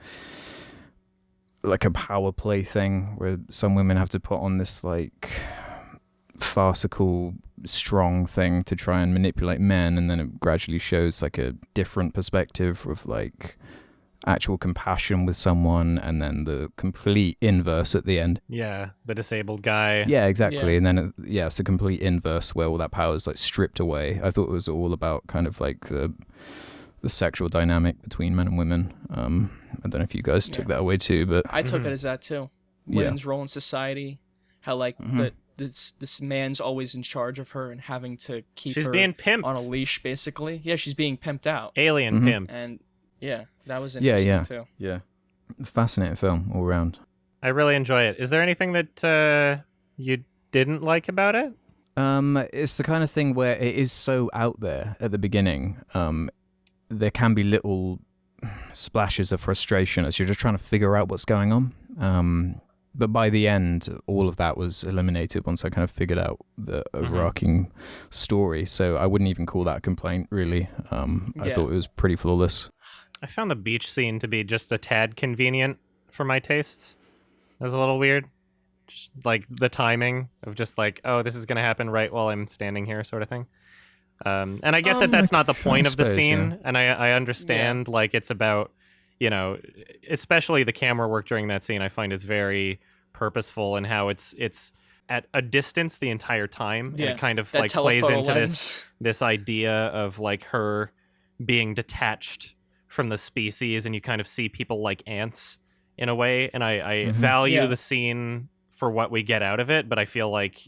power play thing where some women have to put on this like farcical strong thing to try and manipulate men, and then it gradually shows like a different perspective of like actual compassion with someone, and then the complete inverse at the end. Yeah, the disabled guy. Yeah, exactly. Yeah. And then it's a complete inverse where all that power is like stripped away. I thought it was all about kind of like the sexual dynamic between men and women. I don't know if you guys took that away too, but I took it as that too. Women's role in society, how like this man's always in charge of her and having to keep She's her being pimped. on a leash, basically. Yeah, she's being pimped out. Alien pimped. And yeah, that was interesting too. Yeah. Fascinating film all around. I really enjoy it. Is there anything that you didn't like about it? It's the kind of thing where it is so out there at the beginning. There can be little splashes of frustration as you're just trying to figure out what's going on. But by the end, all of that was eliminated once I kind of figured out the overarching story. So I wouldn't even call that a complaint, really. I thought it was pretty flawless. I found the beach scene to be just a tad convenient for my tastes. It was a little weird. Just like the timing of just like, oh, this is going to happen right while I'm standing here sort of thing. And I get that that's not the point of the scene. And I understand like it's about, you know, especially the camera work during that scene, I find is very purposeful in how it's at a distance the entire time. And it kind of that like plays telephoto into lens. this idea of like her being detached from the species, and you kind of see people like ants in a way. And I value the scene for what we get out of it, but I feel like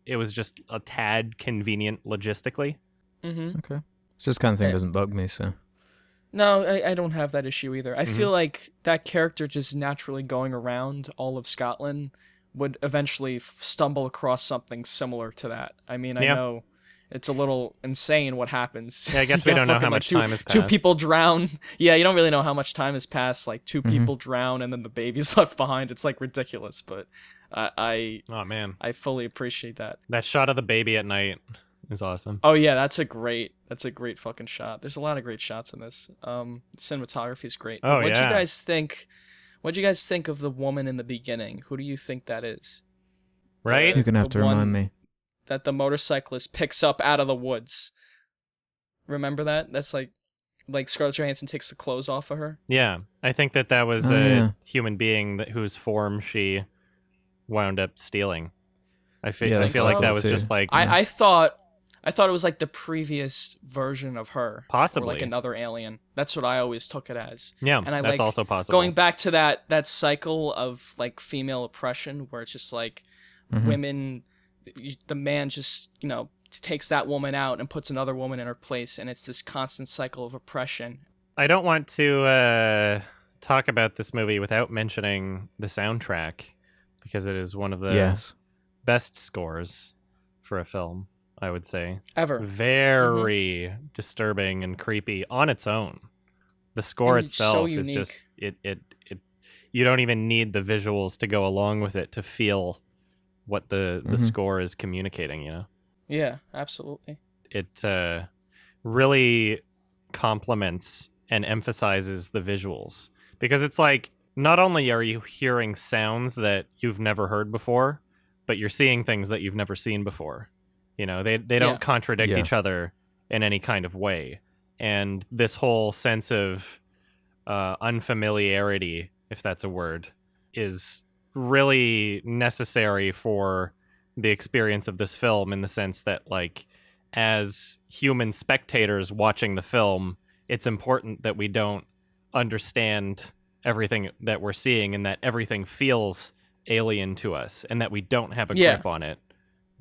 it was just a tad convenient logistically. Okay. It's just kind of thing that doesn't bug me, so. No, I don't have that issue either. I feel like that character just naturally going around all of Scotland would eventually stumble across something similar to that. I mean, I know it's a little insane what happens. Yeah, I guess we don't know how much time has passed. Two people drown. Yeah, you don't really know how much time has passed. Like two people drown and then the baby's left behind. It's like ridiculous, but I fully appreciate that. That shot of the baby at night is awesome. Oh yeah, that's a great fucking shot. There's a lot of great shots in this. Cinematography is great. Oh, What'd you guys think? What'd you guys think of the woman in the beginning? Who do you think that is? Right? You're gonna have to remind me. That the motorcyclist picks up out of the woods. Remember that? That's like Scarlett Johansson takes the clothes off of her. Yeah, I think that was a human being whose form she wound up stealing. I feel like that was just like I thought it was like the previous version of her, possibly, or like another alien. That's what I always took it as. Yeah, and I that's also possible. Going back to that cycle of like female oppression, where it's just like women, the man just takes that woman out and puts another woman in her place, and it's this constant cycle of oppression. I don't want to talk about this movie without mentioning the soundtrack, because it is one of the best scores for a film, I would say. Ever. Very disturbing and creepy on its own. The score itself is just it you don't even need the visuals to go along with it to feel what the score is communicating, you know? Yeah, absolutely. It really complements and emphasizes the visuals, because it's like, not only are you hearing sounds that you've never heard before, but you're seeing things that you've never seen before. You know, they don't contradict each other in any kind of way. And this whole sense of unfamiliarity, if that's a word, is really necessary for the experience of this film, in the sense that, like, as human spectators watching the film, it's important that we don't understand everything that we're seeing, and that everything feels alien to us, and that we don't have a grip on it,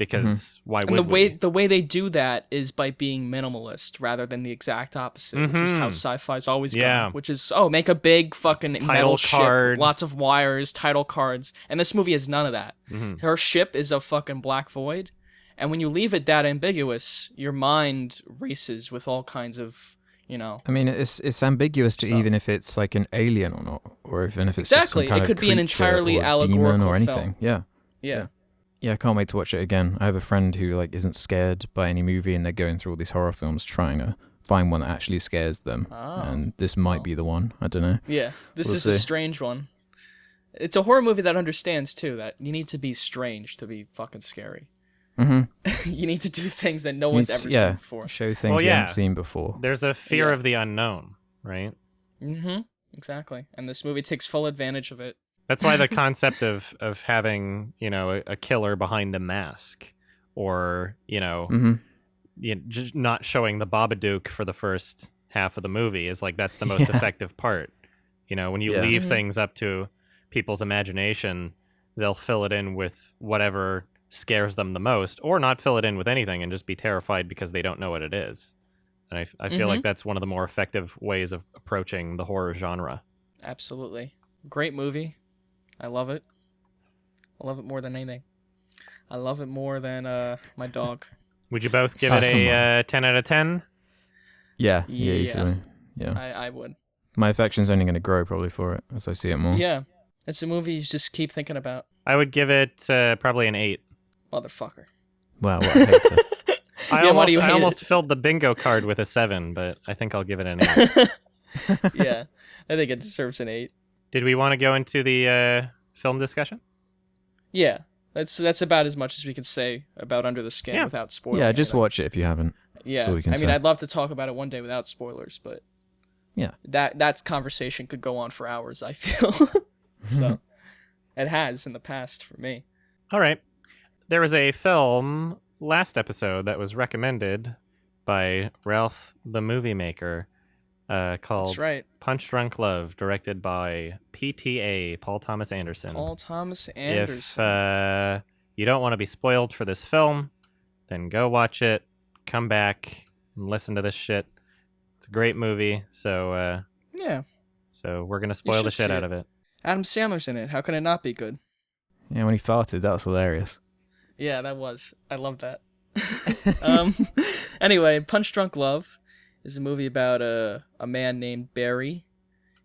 because why And would we? the way they do that is by being minimalist rather than the exact opposite, which is how sci-fi's always gone. Which is make a big fucking metal ship with lots of wires, title cards, and this movie has none of that. Her ship is a fucking black void, and when you leave it that ambiguous, your mind races with all kinds of I mean, it's ambiguous to even if it's like an alien or not, or even if it's just some kind it could of be an entirely or allegorical demon or anything. film. Yeah, I can't wait to watch it again. I have a friend who like isn't scared by any movie, and they're going through all these horror films trying to find one that actually scares them. And this might be the one. I don't know. Yeah, this We'll is see. a strange one. It's a horror movie that understands too that you need to be strange to be fucking scary. You need to do things that no one's ever seen before. Show things you haven't seen before. There's a fear of the unknown, right? Exactly. And this movie takes full advantage of it. That's why the concept of having, a killer behind a mask, or, just not showing the Babadook for the first half of the movie is like, that's the most effective part. When you leave things up to people's imagination, they'll fill it in with whatever scares them the most, or not fill it in with anything and just be terrified because they don't know what it is. And I feel like that's one of the more effective ways of approaching the horror genre. Absolutely. Great movie. I love it. I love it more than anything. I love it more than my dog. Would you both give it a 10 out of 10? Yeah, easily. Yeah. I would. My affection's only going to grow probably for it as I see it more. Yeah. It's a movie you just keep thinking about. I would give it probably an 8. Motherfucker. Wow, what a hater. I almost filled the bingo card with a 7, but I think I'll give it an 8. Yeah, I think it deserves an 8. Did we want to go into the film discussion? Yeah, that's about as much as we can say about Under the Skin without spoiling. Yeah, just watch it if you haven't. Yeah, I'd love to talk about it one day without spoilers, but that conversation could go on for hours, I feel. So it has in the past for me. All right. There was a film last episode that was recommended by Ralph the Movie Maker called Punch Drunk Love, directed by PTA, Paul Thomas Anderson. If you don't want to be spoiled for this film, then go watch it, come back, and listen to this shit. It's a great movie, so so we're going to spoil the shit out of it. Adam Sandler's in it. How can it not be good? Yeah, when he farted, that was hilarious. Yeah, that was. I love that. Anyway, Punch Drunk Love is a movie about a man named Barry.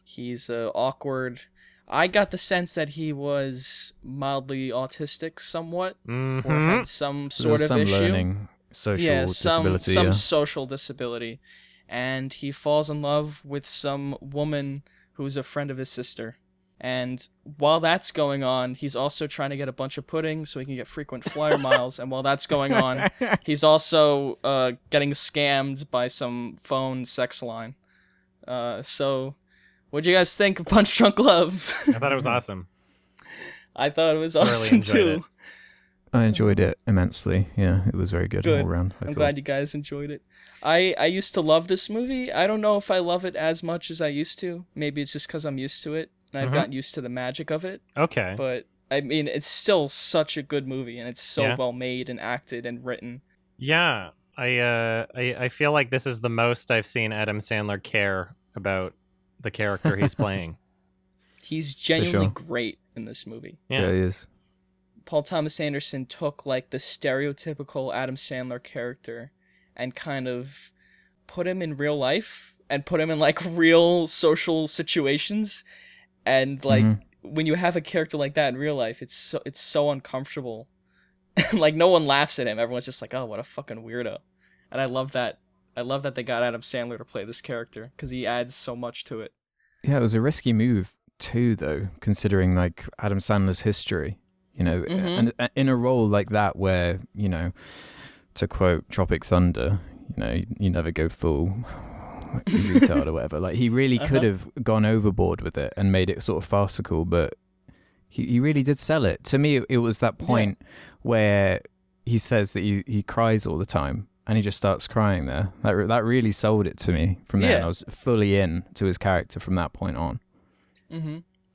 He's awkward. I got the sense that he was mildly autistic somewhat, or had some sort of issue. Learning disability. Some social disability. And he falls in love with some woman who's a friend of his sister. And while that's going on, he's also trying to get a bunch of pudding so he can get frequent flyer miles. And while that's going on, he's also getting scammed by some phone sex line. So, what'd you guys think of Punch Drunk Love? I thought it was awesome. I thought it was awesome too. I enjoyed it immensely. Yeah, it was very good all around. I'm glad you guys enjoyed it. I used to love this movie. I don't know if I love it as much as I used to. Maybe it's just because I'm used to it. And I've gotten used to the magic of it. Okay. But, I mean, it's still such a good movie, and it's so well made and acted and written. Yeah. I feel like this is the most I've seen Adam Sandler care about the character he's playing. He's genuinely great in this movie. Yeah, he is. Paul Thomas Anderson took, like, the stereotypical Adam Sandler character and kind of put him in real life and put him in, like, real social situations. And like when you have a character like that in real life, it's so uncomfortable. Like no one laughs at him. Everyone's just like, "Oh, what a fucking weirdo." And I love that. I love that they got Adam Sandler to play this character because he adds so much to it. Yeah, it was a risky move too, though, considering like Adam Sandler's history. And in a role like that, where to quote Tropic Thunder, you never go full retard or whatever. Like he really could have gone overboard with it and made it sort of farcical, but he really did sell it. To me, it was that point where he says that he cries all the time and he just starts crying there. That really sold it to me from there. And I was fully in to his character from that point on.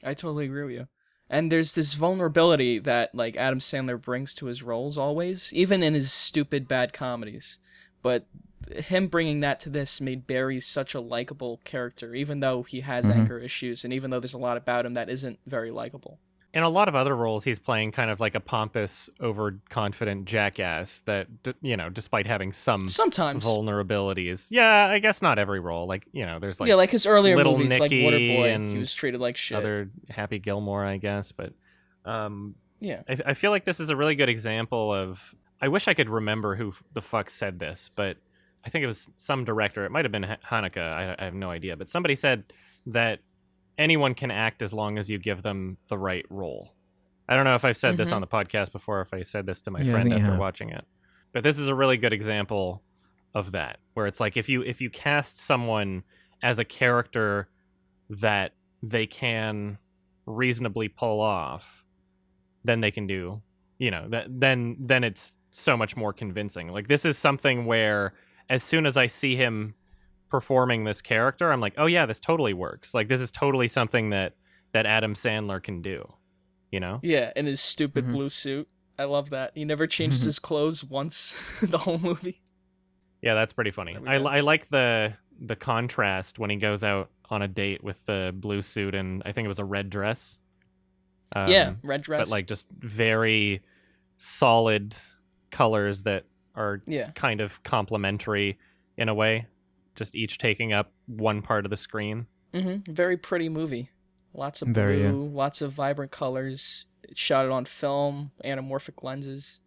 I totally agree with you. And there's this vulnerability that like Adam Sandler brings to his roles always, even in his stupid bad comedies. But him bringing that to this made Barry such a likable character, even though he has anger issues, and even though there's a lot about him that isn't very likable. In a lot of other roles, he's playing kind of like a pompous, overconfident jackass that, despite having some Sometimes vulnerabilities. Yeah, I guess not every role. Like, there's like like his earlier Little movies, like Nicky Waterboy, and he was treated like shit. other Happy Gilmore, I guess. But Yeah. I feel like this is a really good example of. I wish I could remember who the fuck said this, but I think it was some director. It might have been Hanukkah. I have no idea. But somebody said that anyone can act as long as you give them the right role. I don't know if I've said this on the podcast before, or if I said this to my friend after watching it. But this is a really good example of that, where it's like if you cast someone as a character that they can reasonably pull off, then they can do, then it's so much more convincing. Like, this is something where as soon as I see him performing this character, I'm like, oh yeah, this totally works. Like, this is totally something that Adam Sandler can do, Yeah, in his stupid blue suit. I love that. He never changed his clothes once the whole movie. Yeah, that's pretty funny. I like the contrast when he goes out on a date with the blue suit and I think it was a red dress. Red dress. But like just very solid colors that are kind of complementary in a way, just each taking up one part of the screen. Very pretty movie. Lots of blue, lots of vibrant colors. It shot it on film, anamorphic lenses.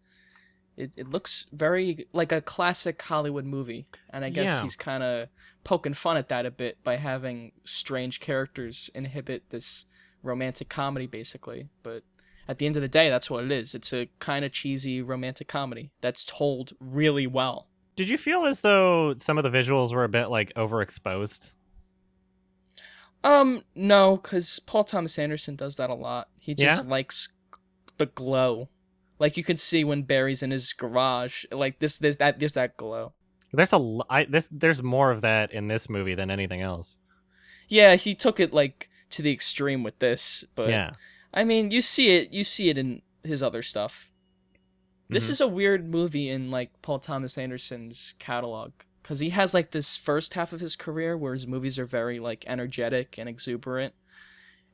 It looks very like a classic Hollywood movie. And I guess he's kind of poking fun at that a bit by having strange characters inhibit this romantic comedy, basically. But at the end of the day, that's what it is. It's a kind of cheesy romantic comedy that's told really well. Did you feel as though some of the visuals were a bit like overexposed? No, because Paul Thomas Anderson does that a lot. He just likes the glow. Like, you can see when Barry's in his garage, like there's that glow. There's more of that in this movie than anything else. Yeah, he took it like to the extreme with this, but yeah. I mean, you see it in his other stuff. This is a weird movie in like Paul Thomas Anderson's catalog, because he has like this first half of his career where his movies are very like energetic and exuberant,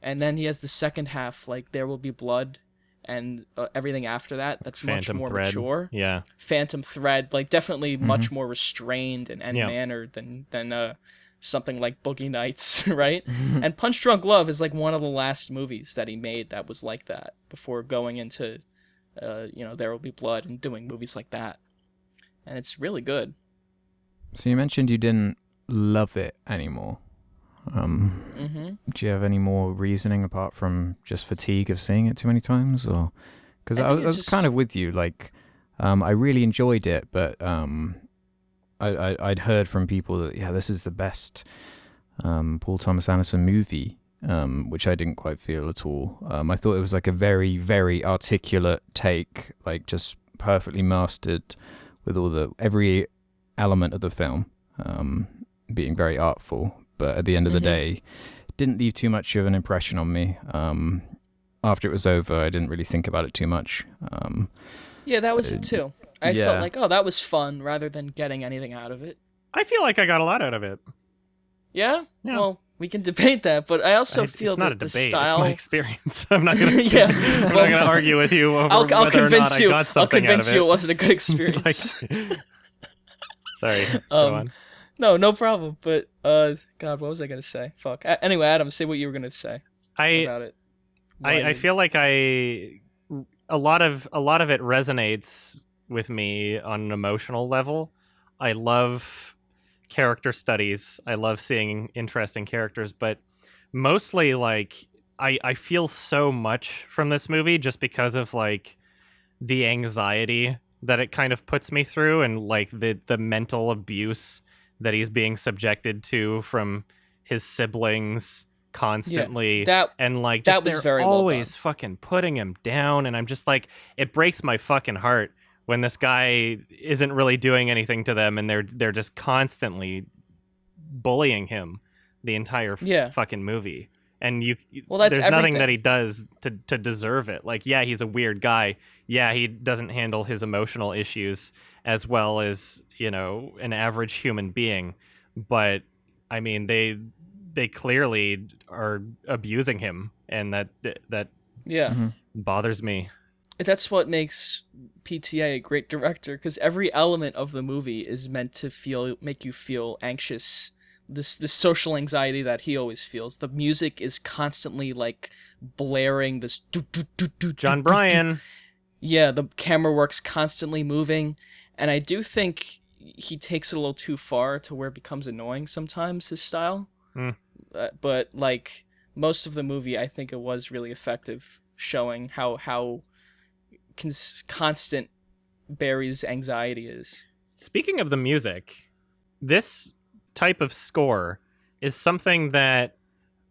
and then he has the second half, like There Will Be Blood, and everything after that's Phantom much more Thread. mature. Yeah, Phantom Thread, like definitely much more restrained and mannered than something like Boogie Nights, right? And Punch Drunk Love is like one of the last movies that he made that was like that before going into There Will Be Blood and doing movies like that. And it's really good. So you mentioned you didn't love it anymore. Do you have any more reasoning apart from just fatigue of seeing it too many times? Or because I was kind of with you, like I really enjoyed it, but I'd heard from people that this is the best Paul Thomas Anderson movie, which I didn't quite feel at all. I thought it was like a very, very articulate take, like just perfectly mastered with every element of the film, being very artful. But at the end of the day, it didn't leave too much of an impression on me. After it was over, I didn't really think about it too much. That was it too. I felt like, that was fun, rather than getting anything out of it. I feel like I got a lot out of it. Yeah? Well, we can debate that, but I also feel that the style... It's my experience. I'm not going to argue with you over whether or not I got something out of it. I'll convince you it wasn't a good experience. Sorry, go on. No problem. But, God, what was I going to say? Fuck. Anyway, Adam, say what you were going to say about it. I feel like a lot of it resonates with me on an emotional level. I love character studies. I love seeing interesting characters, but mostly like I feel so much from this movie just because of like the anxiety that it kind of puts me through, and like the mental abuse that he's being subjected to from his siblings constantly. And like just, that was they're very always well fucking putting him down, and I'm just like, it breaks my fucking heart when this guy isn't really doing anything to them, and they're just constantly bullying him the entire fucking movie. And Well, that's there's nothing everything. that he does to deserve it. Like, yeah, he's a weird guy. Yeah, he doesn't handle his emotional issues as well as, an average human being. But I mean, they clearly are abusing him, and that Yeah. Mm-hmm. bothers me. That's what makes PTA a great director, because every element of the movie is meant to make you feel anxious. This social anxiety that he always feels. The music is constantly like blaring this John Bryan. Yeah, the camera work's constantly moving, and I do think he takes it a little too far to where it becomes annoying sometimes, his style. But like most of the movie, I think it was really effective, showing how constant Barry's anxiety is. Speaking of the music, this type of score is something that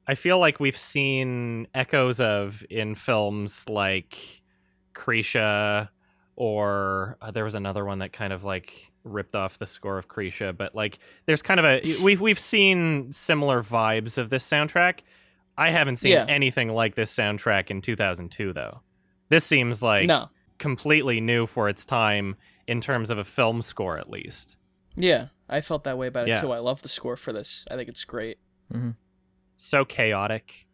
I feel like we've seen echoes of in films like Krisha, or there was another one that kind of like ripped off the score of Krisha, but like there's kind of we've seen similar vibes of this soundtrack. I haven't seen anything like this soundtrack in 2002 though. This seems like completely new for its time in terms of a film score, at least. Yeah, I felt that way about it too. I love the score for this. I think it's great. Mm-hmm. So chaotic.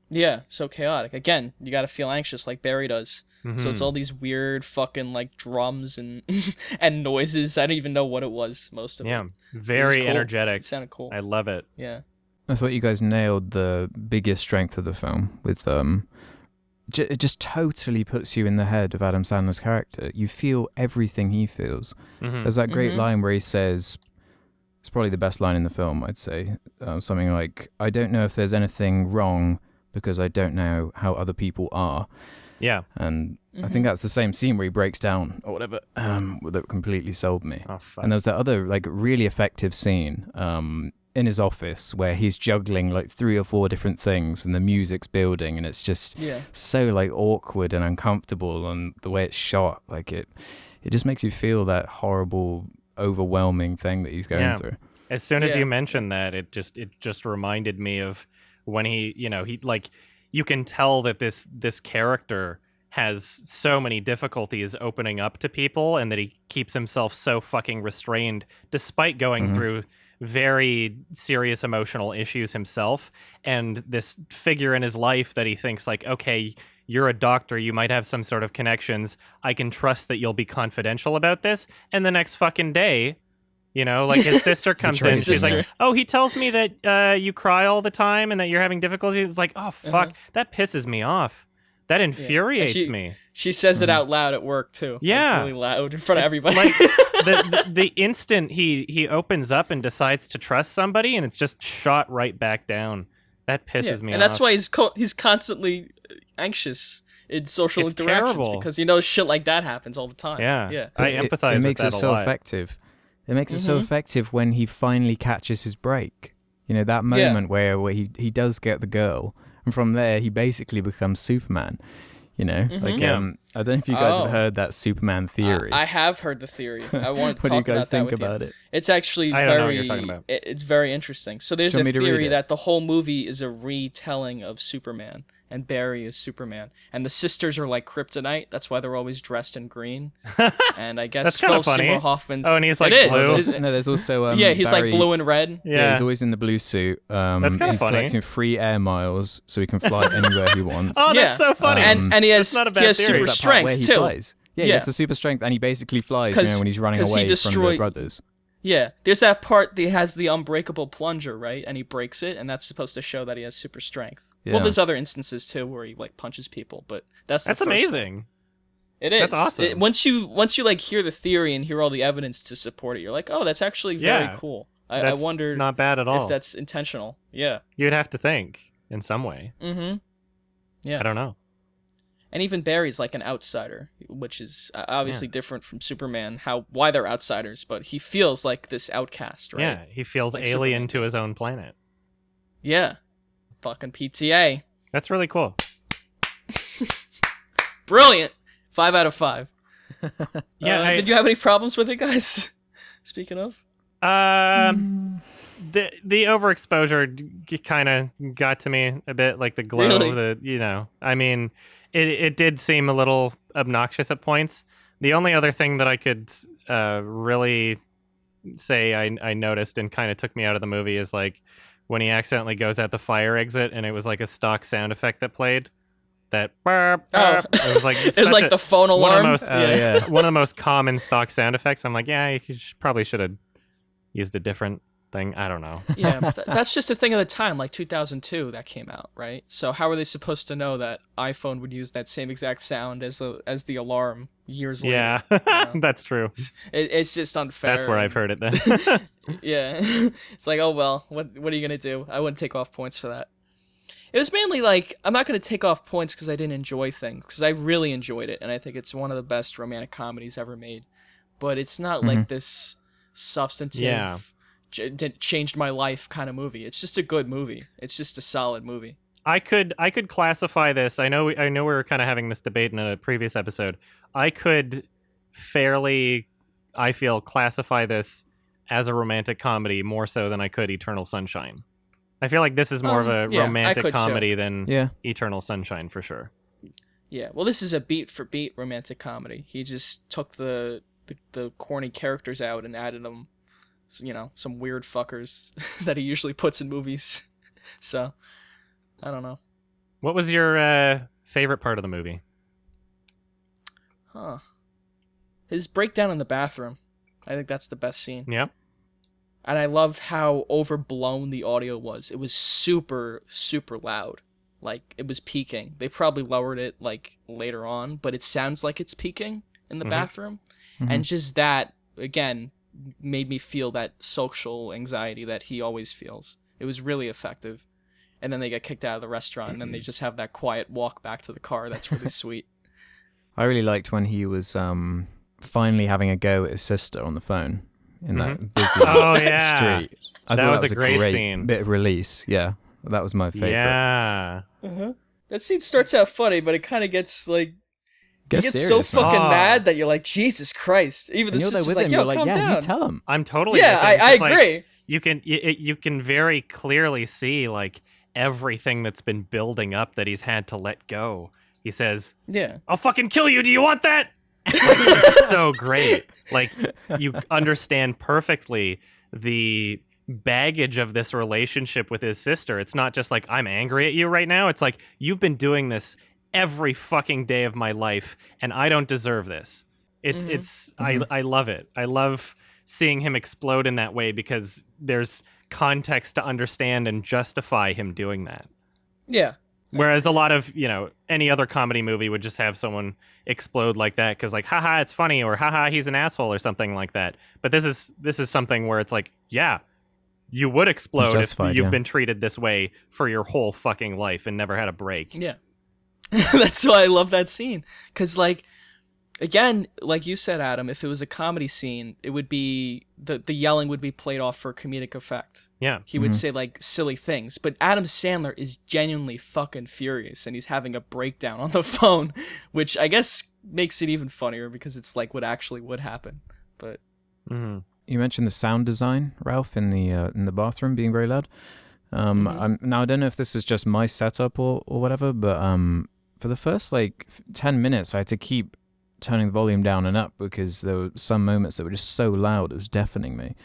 Yeah, so chaotic. Again, you gotta feel anxious like Barry does. Mm-hmm. So it's all these weird fucking like drums and and noises. I don't even know what it was, most of it. Yeah, very cool. energetic. It sounded cool. I love it. Yeah. I thought you guys nailed the biggest strength of the film with it just totally puts you in the head of Adam Sandler's character. You feel everything he feels. Mm-hmm. There's that great line where he says, it's probably the best line in the film, I'd say, something like, "I don't know if there's anything wrong because I don't know how other people are." Yeah. And I think that's the same scene where he breaks down or whatever, that completely sold me. Oh, fuck. And there was that other like really effective scene in his office where he's juggling like 3 or 4 different things and the music's building and it's just so like awkward and uncomfortable, and the way it's shot, like it just makes you feel that horrible, overwhelming thing that he's going through. As soon as you mentioned that, it just reminded me of when he like, you can tell that this character has so many difficulties opening up to people, and that he keeps himself so fucking restrained despite going through very serious emotional issues himself, and this figure in his life that he thinks like, okay, you're a doctor, you might have some sort of connections, I can trust that you'll be confidential about this. And the next fucking day, like his sister comes in, she's like, oh, he tells me that you cry all the time and that you're having difficulties. It's like, oh fuck, that pisses me off. That infuriates me. She says it out loud at work too. Yeah, like really loud in front of everybody. Like the instant he opens up and decides to trust somebody, and it's just shot right back down. That pisses me off. And that's why he's constantly anxious in social interactions, terrible. because he knows shit like that happens all the time. Yeah. I empathize It with makes that it a so lot. effective. It makes it so effective when he finally catches his break. That moment where he does get the girl, and from there he basically becomes Superman. I don't know if you guys have heard that Superman theory. I have heard the theory. I wanted to what talk do you guys about think that with about you. it? It's actually I don't know what you're talking about. It's very interesting. So there's Do you a want me to read theory it? that the whole movie is a retelling of Superman, and Barry is Superman, and the sisters are like kryptonite. That's why they're always dressed in green. And I guess That's kinda Philip funny. Seymour Hoffman's. Oh, and he's like it is. blue. No, there's also He's Barry, like blue and red. Yeah, he's always in the blue suit. That's kinda he's funny. collecting free air miles so he can fly anywhere he wants. Oh, that's so funny. And he has That's not a bad he has theory. super That Part where strength he too. flies. Yeah, he has the super strength, and he basically flies. When he's running 'cause he away from the destroyed- brothers. Yeah, there's that part that has the unbreakable plunger, right? And he breaks it, and that's supposed to show that he has super strength. Yeah. Well, there's other instances too where he like punches people, but that's the first one. amazing. It is. That's awesome. Once you like hear the theory and hear all the evidence to support it, you're like, oh, that's actually very Yeah. cool. I That's wonder not bad at all. if that's intentional. Yeah. You'd have to think in some way. Mm-hmm. Yeah. I don't know. And even Barry's like an outsider, which is obviously different from Superman. Why they're outsiders, but he feels like this outcast, right? Yeah, he feels Like alien Superman. to his own planet. Yeah. Fucking PTA. That's really cool. Brilliant. 5 out of 5. Yeah. Did you have any problems with it, guys? Speaking of. the overexposure kind of got to me a bit, like the glow. Really? I mean, it did seem a little obnoxious at points. The only other thing that I could really say I noticed and kind of took me out of the movie is like when he accidentally goes out the fire exit and it was like a stock sound effect that played. That burp, burp. Oh, It was like it was like the phone alarm. One of the most common stock sound effects. I'm like, yeah, probably should have used a different thing. I don't know. Yeah, that's just a thing of the time, like 2002 that came out, right? So how are they supposed to know that iPhone would use that same exact sound as the alarm years later? Yeah, that's true. It's just unfair. That's where I've heard it then. Yeah, it's like, oh well, what are you gonna do? I wouldn't take off points for that. It was mainly like, I'm not gonna take off points because I didn't enjoy things, because I really enjoyed it, and I think it's one of the best romantic comedies ever made. But it's not like this substantive, changed my life kind of movie. It's just a good movie. It's just a solid movie. I could classify this. I know we were kind of having this debate in a previous episode. I could fairly, I feel, classify this as a romantic comedy more so than I could Eternal Sunshine. I feel like this is more of a romantic comedy than Eternal Sunshine for sure. Yeah, well, this is a beat for beat romantic comedy. He just took the corny characters out and added them, some weird fuckers that he usually puts in movies. So, I don't know. What was your favorite part of the movie? His breakdown in the bathroom. I think that's the best scene. Yep. And I love how overblown the audio was. It was super, super loud. Like, it was peaking. They probably lowered it, like, later on, but it sounds like it's peaking in the bathroom. Mm-hmm. And just that, again, made me feel that social anxiety that he always feels. It was really effective. And then they get kicked out of the restaurant, and then they just have that quiet walk back to the car. That's really sweet. I really liked when he was finally having a go at his sister on the phone in that busy street. That was a great scene. Bit of release. Yeah, that was my favorite. Yeah. That scene starts out funny, but it kind of gets like... He gets serious, so fucking mad that you're like, Jesus Christ. Even the sister's like, yo, calm down. You tell him. I'm totally Yeah, I agree. Like, you can very clearly see like everything that's been building up that he's had to let go. He says, I'll fucking kill you. Do you want that? It's so great. Like, you understand perfectly the baggage of this relationship with his sister. It's not just like, I'm angry at you right now. It's like, you've been doing this every fucking day of my life, and I don't deserve this. I love it. I love seeing him explode in that way because there's context to understand and justify him doing that. Yeah. Whereas a lot of, any other comedy movie would just have someone explode like that because, like, haha, it's funny, or haha, he's an asshole, or something like that. But this is something where it's like, yeah, you would explode if you've been treated this way for your whole fucking life and never had a break. Yeah. That's why I love that scene. Because, like, again, like you said, Adam, if it was a comedy scene, it would be the yelling would be played off for comedic effect. Yeah. He would say like silly things, but Adam Sandler is genuinely fucking furious and he's having a breakdown on the phone, which I guess makes it even funnier because it's like what actually would happen. But you mentioned the sound design, Ralph, in the bathroom being very loud. Now I don't know if this is just my setup or whatever, but for the first like 10 minutes I had to keep turning the volume down and up because there were some moments that were just so loud it was deafening me.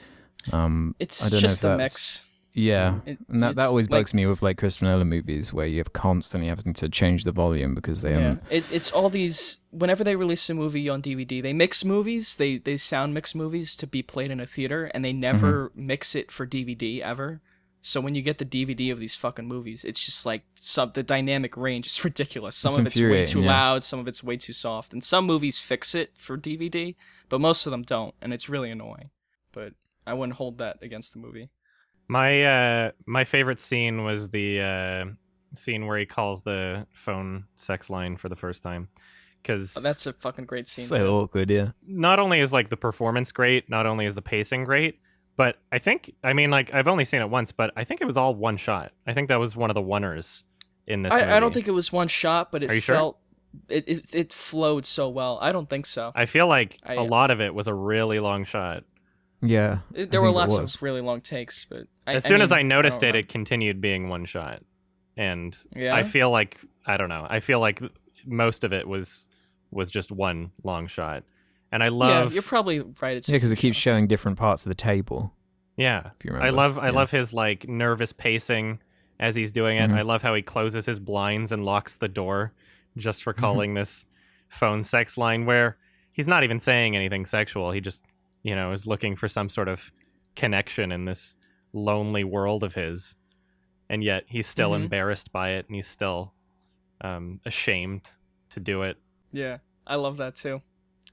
It's just the mix. Yeah, and that always bugs me with like Christopher Nolan movies where you're constantly having to change the volume because they haven't. It's all these. Whenever they release a movie on DVD, they mix movies. They sound mix movies to be played in a theater, and they never mix it for DVD ever. So when you get the DVD of these fucking movies, it's just like the dynamic range is ridiculous. Some of it's way too loud, some of it's way too soft, and some movies fix it for DVD, but most of them don't, and it's really annoying. But I wouldn't hold that against the movie. My favorite scene was the scene where he calls the phone sex line for the first time, because that's a fucking great scene. So awkward, yeah. Not only is like the performance great, not only is the pacing great. But I've only seen it once, but I think it was all one shot. I think that was one of the oneers in this movie. I don't think it was one shot, but it felt... Sure? It flowed so well. I don't think so. I feel like a lot of it was a really long shot. Yeah. There were lots of really long takes, but... As soon as mean, I noticed don't it, know. it continued being one shot, and Yeah? I feel like I don't know. I feel like most of it was just one long shot, and I love. Yeah, you're probably right. It's Yeah, because it keeps shots. showing different parts of the table. Yeah, If you I remember. love his like nervous pacing as he's doing it. Mhm. I love how he closes his blinds and locks the door just for calling this phone sex line where he's not even saying anything sexual. He just, is looking for some sort of connection in this lonely world of his. And yet he's still Mhm. embarrassed by it and he's still ashamed to do it. Yeah, I love that too.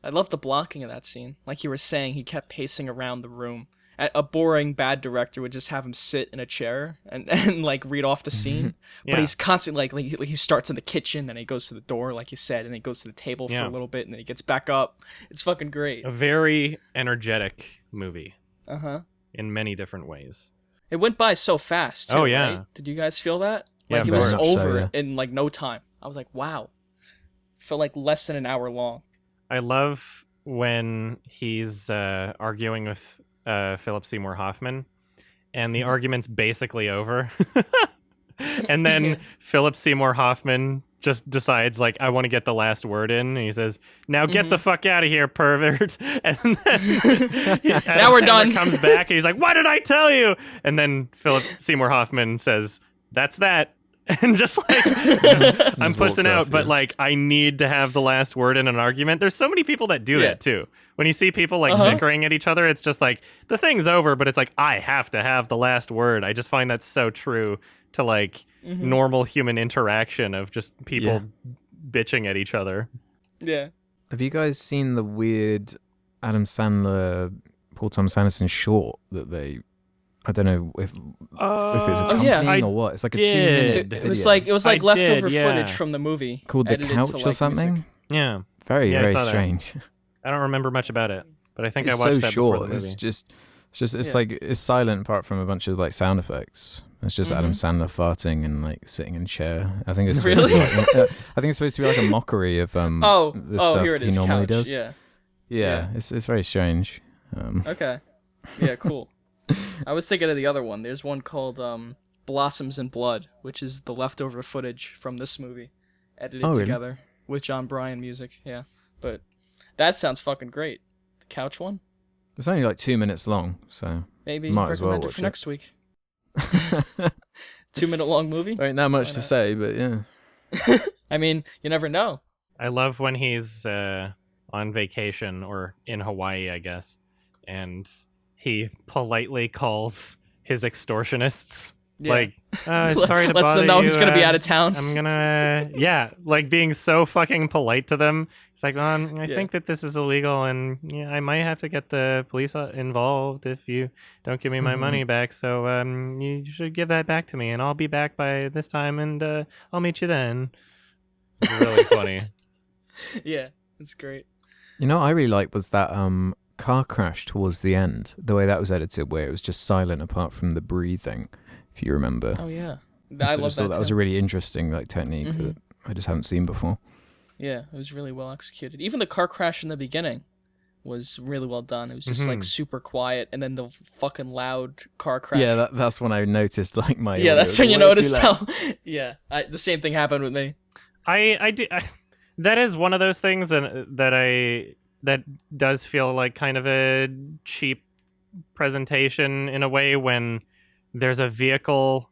I love the blocking of that scene. Like you were saying, he kept pacing around the room. A boring bad director would just have him sit in a chair and like read off the scene. Yeah. But he's constantly like he starts in the kitchen, then he goes to the door, like you said, and then he goes to the table for Yeah. a little bit, and then he gets back up. It's fucking great. A very energetic movie Uh-huh. in many different ways. It went by so fast, too, Oh, yeah. right? Did you guys feel that? Yeah, Like, it very was much so, over yeah. in, like, no time. I was like, wow. Felt like less than an hour long. I love when he's arguing with Philip Seymour Hoffman, and the argument's basically over. And then Philip Seymour Hoffman just decides, like, I want to get the last word in. And he says, now get the fuck out of here, pervert. And then Now we're done. Comes back, and he's like, what did I tell you? And then Philip Seymour Hoffman says, that's that. And just like, I'm walks pussing out, off, but yeah. like, I need to have the last word in an argument. There's so many people that do Yeah. that too. When you see people like Uh-huh. bickering at each other, it's just like, the thing's over, but it's like, I have to have the last word. I just find that so true to like normal human interaction of just people bitching at each other. Yeah. Have you guys seen the weird Adam Sandler, Paul Thomas Anderson short that they? I don't know if it's Oh, yeah. accompanying I or what. It's like a did. 2-minute. It was like I leftover did, yeah. footage from the movie. called The edited to, Couch like, or something. music. Yeah. Very Yeah, I very saw that. strange. I don't remember much about it, but I think It's I watched so that short. before the movie. It's like it's silent apart from a bunch of like sound effects. It's just Adam Sandler farting and like sitting in a chair. I think it's supposed Really? to be like, I think it's supposed to be like a mockery of the stuff here it is. he normally Couch. does. Yeah. Yeah, it's very strange. Okay. Yeah, cool. I was thinking of the other one. There's one called Blossoms in Blood, which is the leftover footage from this movie, edited Oh, really? together with John Bryan music. Yeah, but that sounds fucking great. The couch one, It's only like 2 minutes long, so maybe Might as well recommend it watch for it. next week. 2-minute long movie. there ain't that much Why to not? say, but yeah. I mean, you never know. I love when he's on vacation or in Hawaii, I guess, and he politely calls his extortionists. Yeah. Like, sorry to Lets bother them know you, he's gonna be out of town. I'm gonna, like being so fucking polite to them. It's like, I Yeah. think that this is illegal, and I might have to get the police involved if you don't give me my money back. So you should give that back to me, and I'll be back by this time, and I'll meet you then. It's really funny. Yeah, it's great. You know what I really liked was that car crash towards the end. The way that was edited, where it was just silent apart from the breathing, if you remember. Oh yeah, I I just love thought that. that was too. a really interesting like technique that I just hadn't seen before. Yeah, it was really well executed. Even the car crash in the beginning was really well done. It was just like super quiet, and then the fucking loud car crash. Yeah, that's when I noticed like my yeah, audio that's was when a you little too noticed loud. how. Yeah, the same thing happened with me. I do. That is one of those things that does feel like kind of a cheap presentation in a way when there's a vehicle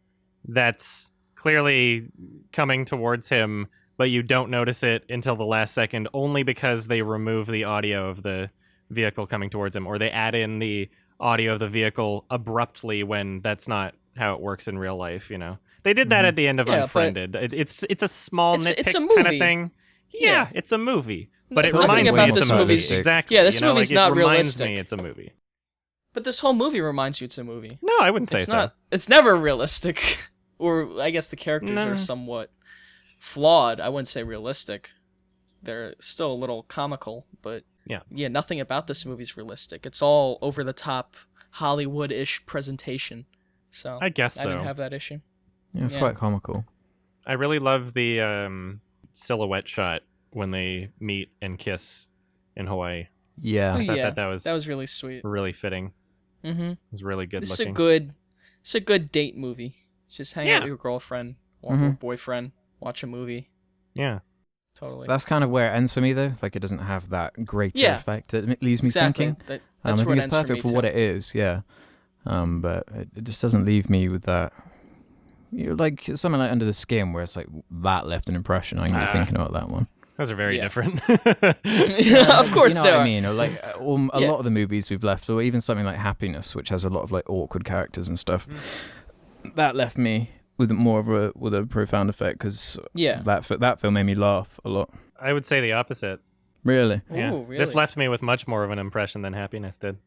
that's clearly coming towards him, but you don't notice it until the last second, only because they remove the audio of the vehicle coming towards him, or they add in the audio of the vehicle abruptly when that's not how it works in real life. They did that at the end of Yeah, but Unfriended. It's a small It's nitpick a kind of movie. thing. Yeah. Yeah, it's a movie, but it Nothing reminds me about it's this a movie. movie's- Exactly. Yeah, this like, movie's it not reminds realistic. me it's a movie. But this whole movie reminds you it's a movie. No, I wouldn't say It's so. not. It's never realistic, or I guess the characters No. are somewhat flawed. I wouldn't say realistic. They're still a little comical, but yeah, nothing about this movie's realistic. It's all over the top Hollywood-ish presentation. So I guess I didn't so. have that issue. Yeah, it's Yeah. quite comical. I really love the silhouette shot when they meet and kiss in Hawaii. Yeah. Oh, I thought yeah, that was that was really sweet. really fitting. Mm-hmm. It was really good This is looking. a good It's a good date movie. Just hang out with your girlfriend or boyfriend, watch a movie. Yeah. Totally. That's kind of where it ends for me, though. Like, it doesn't have that greater effect. It leaves me thinking. That's I where think it it's ends for perfect me for what too. it is, yeah. But it just doesn't leave me with that. Like something like Under the Skin, where it's like that left an impression. I'm gonna be thinking about that one. Those are very different. Of course, you know they what are. I mean? Or like a lot of the movies we've left, or even something like Happiness, which has a lot of like awkward characters and stuff. That left me with more of a profound effect because that film made me laugh a lot. I would say the opposite. Really? Yeah. Ooh, really? This left me with much more of an impression than Happiness did.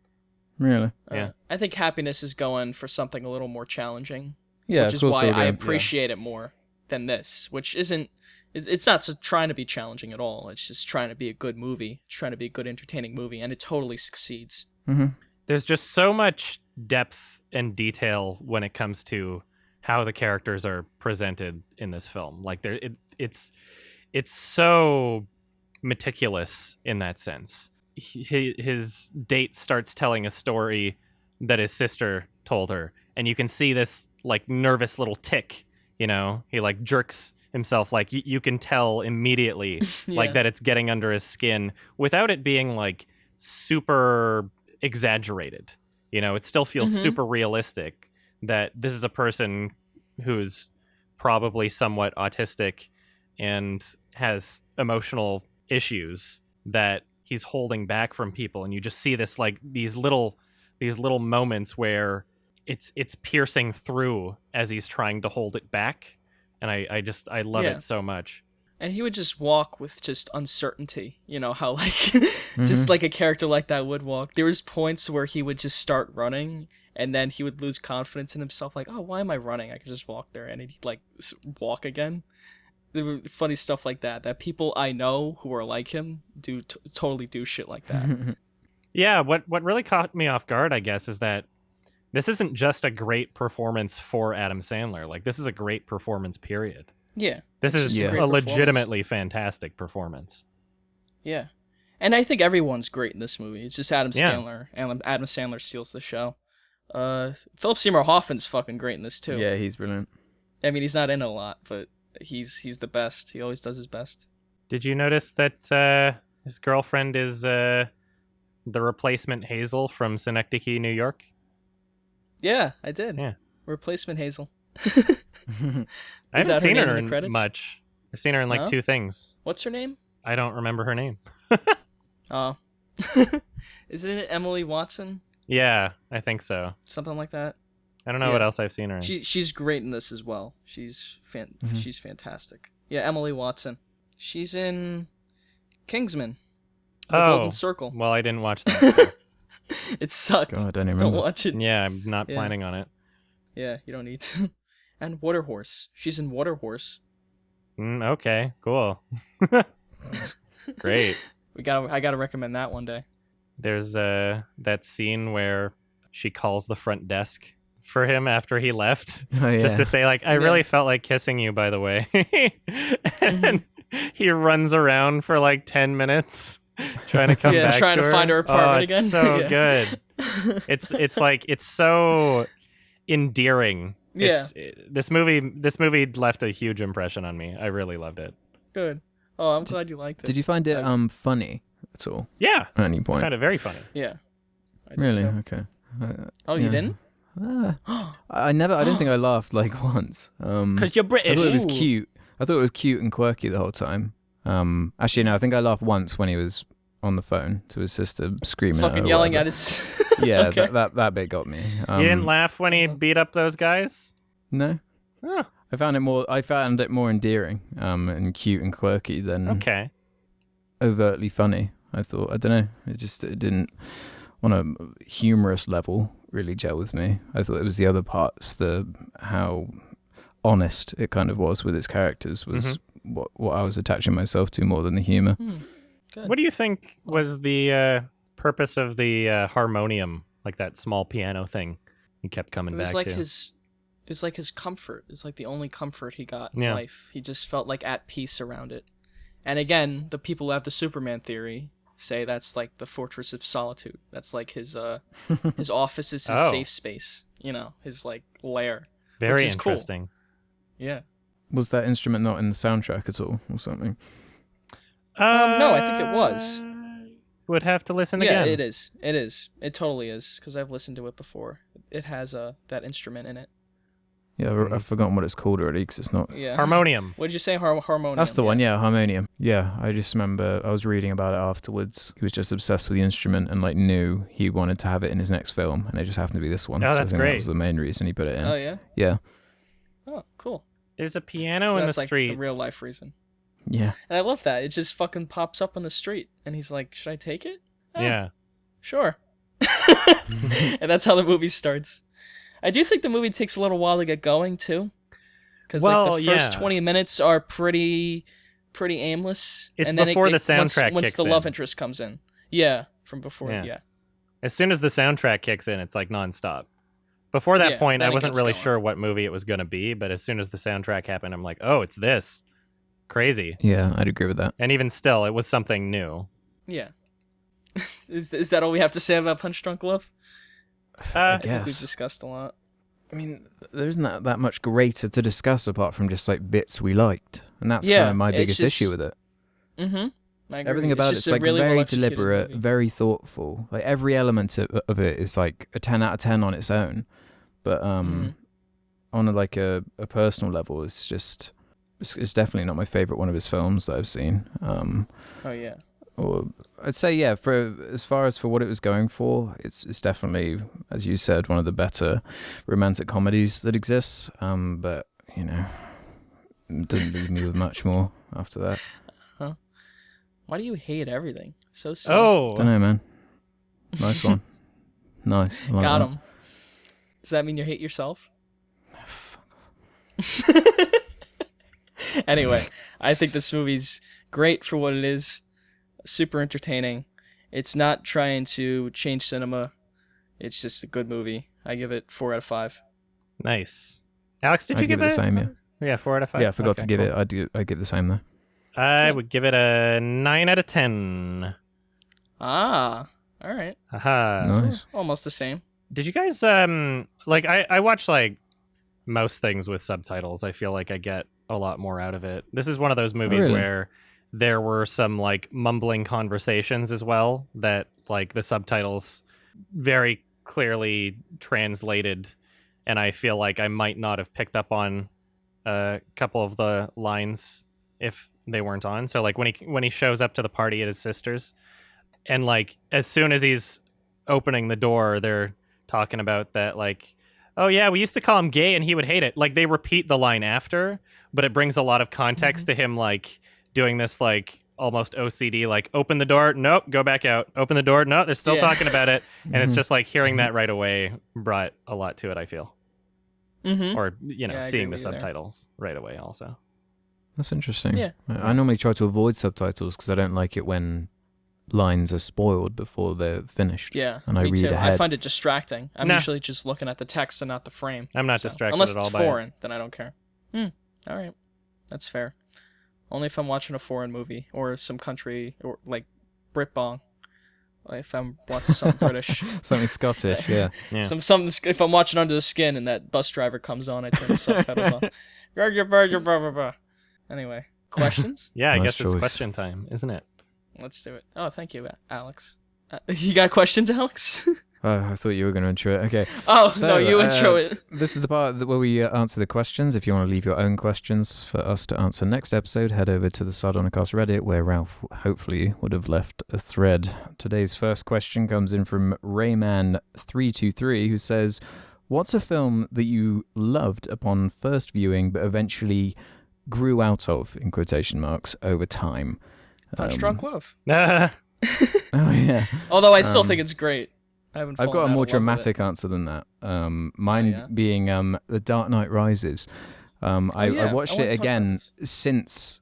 Really? Yeah. I think Happiness is going for something a little more challenging. Yeah, which is why I appreciate it more than this, which isn't. It's not trying to be challenging at all. It's just trying to be a good movie. It's trying to be a good, entertaining movie, and it totally succeeds. Mm-hmm. There's just so much depth and detail when it comes to how the characters are presented in this film. Like it's so meticulous in that sense. His date starts telling a story that his sister told her, and you can see this like nervous little tick. He like jerks himself, like you can tell immediately like that it's getting under his skin without it being like super exaggerated. It still feels super realistic that this is a person who's probably somewhat autistic and has emotional issues that he's holding back from people, and you just see this like these little moments where it's piercing through as he's trying to hold it back. And I love it so much. And he would just walk with just uncertainty. How like just like a character like that would walk. There was points where he would just start running and then he would lose confidence in himself. Like, oh, why am I running? I could just walk there. And he'd like walk again. There were funny stuff like that people I know who are like him do totally do shit like that. Yeah. What really caught me off guard, I guess, is that this isn't just a great performance for Adam Sandler. Like, this is a great performance, period. Yeah. This is a legitimately fantastic performance. Yeah. And I think everyone's great in this movie. It's just Adam Sandler. And Adam Sandler steals the show. Philip Seymour Hoffman's fucking great in this, too. Yeah, he's brilliant. I mean, he's not in it a lot, but he's the best. He always does his best. Did you notice that his girlfriend is the replacement Hazel from Synecdoche, New York? Yeah, I did. Yeah. Replacement Hazel. I haven't seen her in the credits? much. I've seen her in like two things. What's her name? I don't remember her name. Oh. Isn't it Emily Watson? Yeah, I think so. Something like that. I don't know what else I've seen her in. She's great in this as well. She's fantastic. Yeah, Emily Watson. She's in Kingsman. The Golden Circle. Well, I didn't watch that. It sucked. God, I don't remember. Don't watch it. Yeah, I'm not planning on it. Yeah, you don't need to. And Water Horse. She's in Water Horse. Okay, cool. Great. I gotta recommend that one day. There's that scene where she calls the front desk for him after he left, just to say like, I really felt like kissing you, by the way. And he runs around for like 10 minutes trying to come back trying to find her apartment again. So good. It's like, it's so endearing. This movie left a huge impression on me. I really loved it. Good. Oh, I'm glad you liked it. Did you find it funny at all? Yeah. At any point? I found it very funny. Yeah. Really? So. Okay. You didn't? I don't think I laughed like once. Because you're British. I thought it was cute. I thought it was cute and quirky the whole time. Actually, no, I think I laughed once when he was on the phone to his sister screaming fucking yelling at his yeah, okay. that bit got me. You didn't laugh when he beat up those guys? No. Oh. I found it more endearing and cute and quirky than overtly funny. I thought, I don't know, it didn't on a humorous level really gel with me. I thought it was the other parts, how honest it kind of was with its characters was what I was attaching myself to more than the humor. Good. What do you think was the purpose of the harmonium, like that small piano thing he kept coming back to? It was like his comfort. It's like the only comfort he got in life. He just felt like at peace around it. And again, the people who have the Superman theory say that's like the fortress of solitude. That's like his office is his safe space. his like lair. Very which is cool. interesting. Yeah. Was that instrument not in the soundtrack at all, or something? No, I think it was. Would have to listen Yeah, again. it is. It is. It totally is, because I've listened to it before. It has that instrument in it. Yeah, I've forgotten what it's called already because it's not. Yeah. Harmonium. What did you say? Harmonium. That's the one, yeah, harmonium. Yeah, I just remember I was reading about it afterwards. He was just obsessed with the instrument and like knew he wanted to have it in his next film, and it just happened to be this one. Oh, so that's I think great. That was the main reason he put it in. Oh yeah. Yeah. Oh, cool. There's a piano So in that's the like street. the real life reason. Yeah. And I love that. It just fucking pops up on the street, and he's like, "Should I take it?" Ah, Yeah. Sure. And that's how the movie starts. I do think the movie takes a little while to get going too, because like the first 20 minutes are pretty aimless. It's and then before the soundtrack once kicks the love in. interest comes in. Yeah, from before. Yeah. Yeah. As soon as the soundtrack kicks in, it's like nonstop. Before that Yeah, point, then I it wasn't gets really going. sure what movie it was going to be, but as soon as the soundtrack happened, I'm like, oh, it's this. Crazy. Yeah, I'd agree with that. And even still, it was something new. Yeah. Is that all we have to say about Punch Drunk Love? I think we've Yes. discussed a lot. I mean, there isn't that much greater to discuss apart from just like bits we liked, and that's Yeah, kind of my it's biggest just- issue with it. Mm-hmm. Everything about it's just a like really very well-executed deliberate, movie. very thoughtful. Like every element of it is like a 10 out of 10 on its own. But on a personal level, it's just it's definitely not my favorite one of his films that I've seen. Oh yeah. Or I'd say yeah, for as far as for what it was going for, it's definitely, as you said, one of the better romantic comedies that exists. But you know, it didn't leave me with much more after that. Why do you hate everything? So sad. Oh. Don't know, man. Nice one. Nice. I like Got that. him. Does that mean you hate yourself? Anyway, I think this movie's great for what it is. Super entertaining. It's not trying to change cinema. It's just a good movie. I give it 4 out of 5. Nice. Alex, did I'd you give it the same, yeah. Yeah, 4 out of 5. Yeah, I forgot to Okay, give cool. it. I'd give the same though. I would give it a 9 out of 10. Ah, all right. Haha. Nice. Almost the same. Did you guys like I watch like most things with subtitles. I feel like I get a lot more out of it. This is one of those movies really? where there were some like mumbling conversations as well that like the subtitles very clearly translated, and I feel like I might not have picked up on a couple of the lines if they weren't on. So like when he shows up to the party at his sister's, and like as soon as he's opening the door, they're talking about that like, oh yeah, we used to call him gay and he would hate it. Like they repeat the line after, but it brings a lot of context to him like doing this like almost OCD, like open the door, nope, go back out. Open the door, no, they're still Yeah. talking about it. And it's just like hearing that right away brought a lot to it, I feel. Mm-hmm. Or, you know, Yeah, I agree seeing the with you there. subtitles right away also. That's interesting. Yeah. I normally try to avoid subtitles because I don't like it when lines are spoiled before they're finished. Yeah, And I me read too. ahead. I find it distracting. I'm Nah. usually just looking at the text and not the frame. I'm not distracted unless at all it's by it. foreign, then I don't care. All right, that's fair. Only if I'm watching a foreign movie or some country or like Britbong. Like if I'm watching something British, Something Scottish, yeah. Yeah. something. If I'm watching Under the Skin and that bus driver comes on, I turn the subtitles on. Anyway, questions? Yeah, I Nice guess it's choice. question time, isn't it? Let's do it. Oh, thank you, Alex. You got questions, Alex? I thought you were going to intro it. Okay. Oh So, no, you intro it. This is the part where we answer the questions. If you want to leave your own questions for us to answer next episode, head over to the Sardonicast Reddit, where Ralph hopefully would have left a thread. Today's first question comes in from Rayman323, who says, what's a film that you loved upon first viewing but eventually grew out of, in quotation marks, over time? Punch Drunk Love. Ah, Oh, yeah. Although I still think it's great. I haven't. I've fallen got a out more of love with it. dramatic answer than that. Mine yeah? being The Dark Knight Rises. I yeah, watched I it wanna talk about again this. since,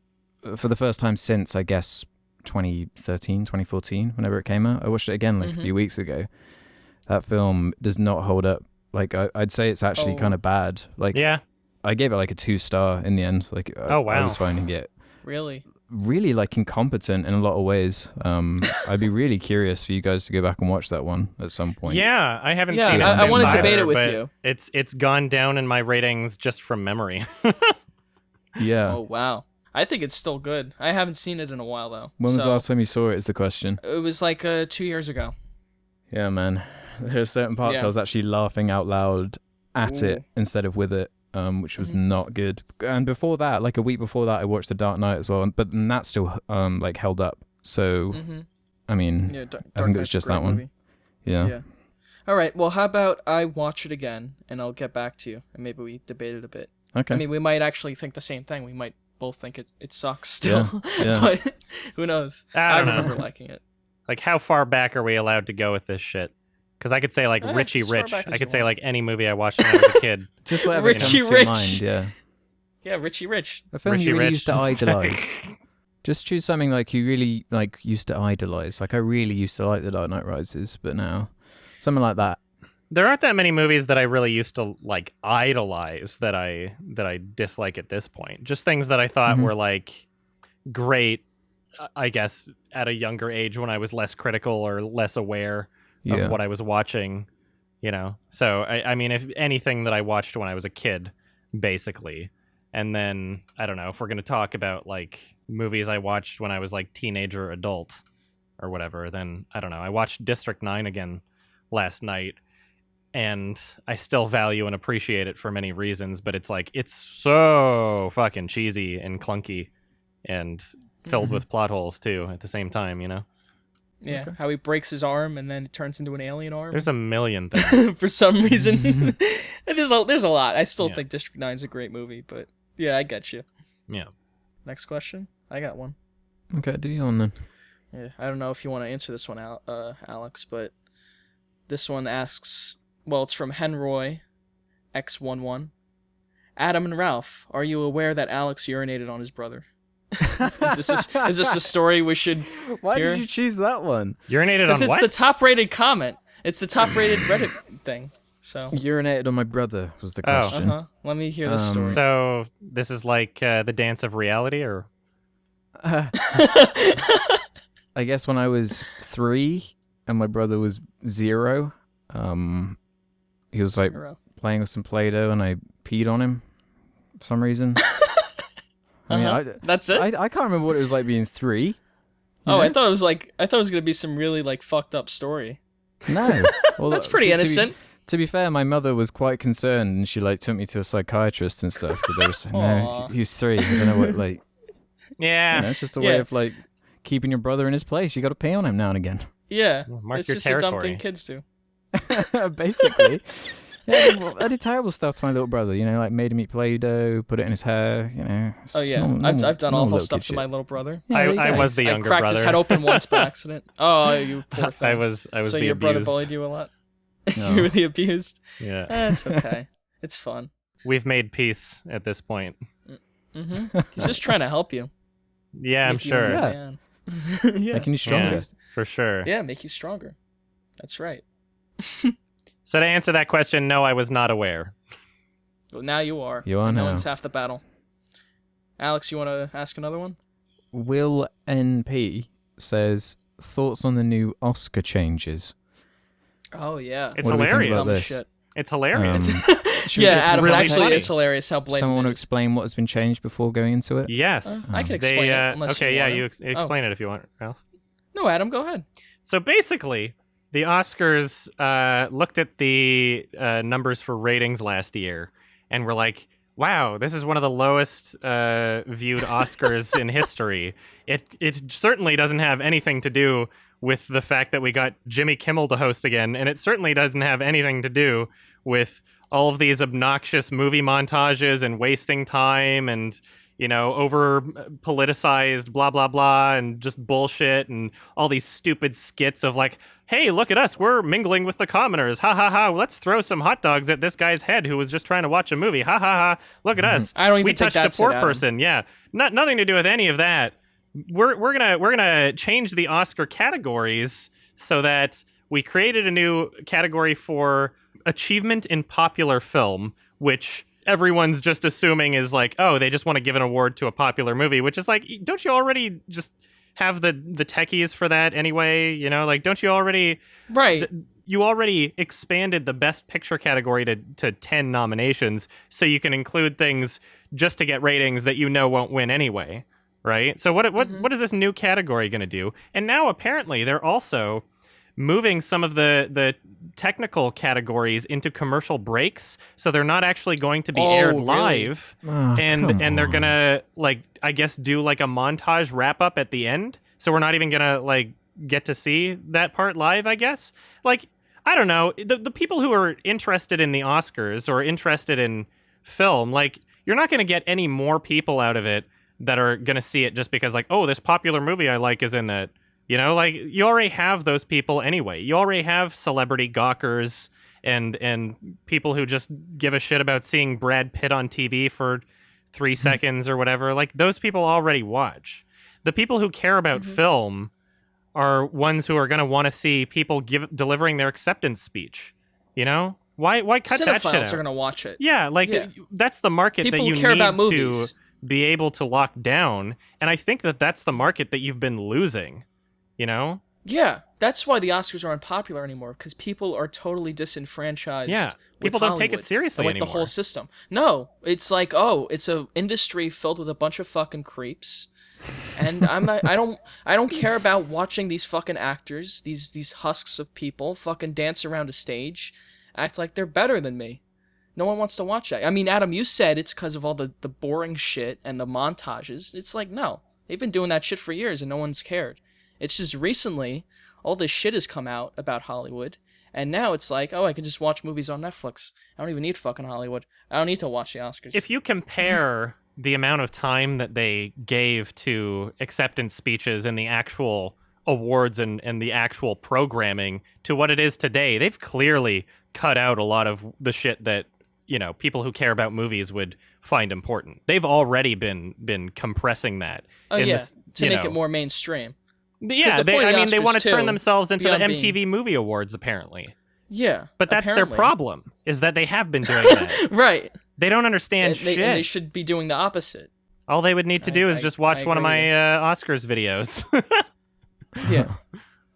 for the first time since, I guess, 2013, 2014, whenever it came out. I watched it again like a few weeks ago. That film does not hold up. Like, I'd say it's actually kind of bad. Like, yeah. I gave it like a 2-star in the end. Like, Oh, wow. I was finding it. Really? really like incompetent in a lot of ways. I'd be really curious for you guys to go back and watch that one at some point. Yeah, I haven't Yeah, seen it. I since wanna either, debate it with but you. It's gone down in my ratings just from memory. Yeah. Oh wow, I think it's still good. I haven't seen it in a while though. When was the so last time you saw it is the question. it was like 2 years ago. Yeah, man. There are certain parts Yeah. I was actually laughing out loud at it instead of with it, which was not good. And before that, like a week before that, I watched The Dark Knight as well, but then that still like held up. So, I mean, Yeah, I Dark think it was Knight's a just great that one. movie. Yeah. Yeah. All right. Well, how about I watch it again and I'll get back to you and maybe we debate it a bit. Okay. I mean, we might actually think the same thing. We might both think it sucks still. Yeah. But who knows? I don't know. remember liking it. Like, how far back are we allowed to go with this shit? Because I could say, like, Richie as far Rich. back as I could you say, want. like, any movie I watched when I was a kid. Just whatever Richie comes to your Rich. mind, yeah. Yeah, Richie Rich. A film Richie you really Rich. used to idolize. Just choose something like you really like used to idolize. Like I really used to like The Dark Knight Rises, but now something like that. There aren't that many movies that I really used to, like, idolize that I dislike at this point. Just things that I thought were, like, great, I guess, at a younger age when I was less critical or less aware of what I was watching, you know? So, I mean, if anything that I watched when I was a kid, basically. And then, I don't know, if we're going to talk about, like, movies I watched when I was, like, teenager, adult, or whatever, then, I don't know. I watched District 9 again last night, and I still value and appreciate it for many reasons, but it's, like, it's so fucking cheesy and clunky and filled with plot holes, too, at the same time, you know? Yeah, how he breaks his arm and then it turns into an alien arm. There's a million things. For some reason. There's a lot. I still think District 9 is a great movie, but yeah, I get you. Yeah. Next question? I got one. Okay, do you on then? Yeah, I don't know if you want to answer this one, Alex, but this one asks, well, it's from Henroy X11. Adam and Ralph, are you aware that Alex urinated on his brother? is this a story we should Why hear? did you choose that one? Urinated Because on it's what? the top-rated comment. It's the top-rated Reddit thing. So. Urinated on my brother was the question. Let me hear this story. So this is like the dance of reality, or? I guess when I was 3 and my brother was 0, he was like playing with some Play-Doh and I peed on him for some reason. I mean, That's it? I can't remember what it was like being 3. Oh, I thought it was gonna be some really like fucked up story. No. Well, That's pretty innocent. To be fair, my mother was quite concerned and she like took me to a psychiatrist and stuff. But there was no, he's 3. I don't know what like. Yeah. You know, it's just a way of like keeping your brother in his place. You got to pee on him now and again. Yeah, mark it's your just a dumb territory. thing kids do. Basically. Yeah, I did terrible stuff to my little brother, you know, like made him eat Play-Doh, put it in his hair, you know. Oh yeah, I've done awful stuff to my little brother. Yeah, I was the I younger cracked brother. his head open once by accident. Oh, you poor thing. I was so the your brother abused. bullied you a lot. No. You were the abused. Yeah. It's okay. It's fun. We've made peace at this point. He's just trying to help you. Yeah, I'm Make you a sure. Yeah. man. Yeah. Making you stronger. Yeah, for sure. Yeah, make you stronger. That's right. So to answer that question, no, I was not aware. Well, now you are. You are no now. one's half the battle. Alex, you want to ask another one? Will NP says, thoughts on the new Oscar changes? Oh yeah. It's What do we think hilarious. about Dumb this? shit. It's hilarious. Should we Yeah, just Adam, it really actually funny. is hilarious how blatant Someone want it to is. explain what has been changed before going into it? Yes. I can explain it unless okay, you yeah, want you to. explain it if you want, Ralph. No, Adam, go ahead. So basically, the Oscars looked at the numbers for ratings last year and were like, wow, this is one of the lowest viewed Oscars in history. It certainly doesn't have anything to do with the fact that we got Jimmy Kimmel to host again, and it certainly doesn't have anything to do with all of these obnoxious movie montages and wasting time and, you know, over politicized blah, blah, blah, and just bullshit and all these stupid skits of like, hey, look at us, we're mingling with the commoners. Ha ha ha, let's throw some hot dogs at this guy's head who was just trying to watch a movie. Ha ha ha, look at us. I don't even we think touched a that's poor it, Adam. person. Yeah, nothing to do with any of that. We're gonna change the Oscar categories so that we created a new category for achievement in popular film, which everyone's just assuming is like, oh, they just want to give an award to a popular movie, which is like, don't you already just have the techies for that anyway? You know, like, don't you already... Right. You already expanded the Best Picture category to 10 nominations, so you can include things just to get ratings that you know won't win anyway, right? So what is this new category going to do? And now apparently they're also moving some of the technical categories into commercial breaks, so they're not actually going to be aired live, and they're gonna, like, I guess do like a montage wrap up at the end. So we're not even gonna like get to see that part live, I guess. Like, I don't know, the people who are interested in the Oscars or interested in film, like, you're not going to get any more people out of it that are going to see it just because, like, oh, this popular movie I like is in it. You know, like, you already have those people anyway. You already have celebrity gawkers and people who just give a shit about seeing Brad Pitt on TV for 3 seconds or whatever. Like, those people already watch. The people who care about film are ones who are going to want to see people delivering their acceptance speech. You know? Why cut that shit out? Cinephiles are going to watch it. Yeah, like, that's the market people that you care need about to movies. be able to lock down. And I think that's the market that you've been losing, you know? Yeah, that's why the Oscars are unpopular anymore, because people are totally disenfranchised. Yeah, people don't take it seriously with anymore. The whole system. No, it's like, oh, it's a industry filled with a bunch of fucking creeps. And I don't care about watching these fucking actors, these husks of people, fucking dance around a stage, act like they're better than me. No one wants to watch that. I mean, Adam, you said it's because of all the boring shit and the montages. It's like, no, they've been doing that shit for years and no one's cared. It's just recently all this shit has come out about Hollywood, and now it's like, oh, I can just watch movies on Netflix. I don't even need fucking Hollywood. I don't need to watch the Oscars. If you compare the amount of time that they gave to acceptance speeches and the actual awards and the actual programming to what it is today, they've clearly cut out a lot of the shit that, you know, people who care about movies would find important. They've already been compressing that. To make it more mainstream. Yeah, they want to turn themselves into the MTV Movie Awards, apparently. Yeah, but that's their problem, is that they have been doing that. Right. They don't understand shit. And they should be doing the opposite. All they would need to do is just watch one of my Oscars videos. Yeah.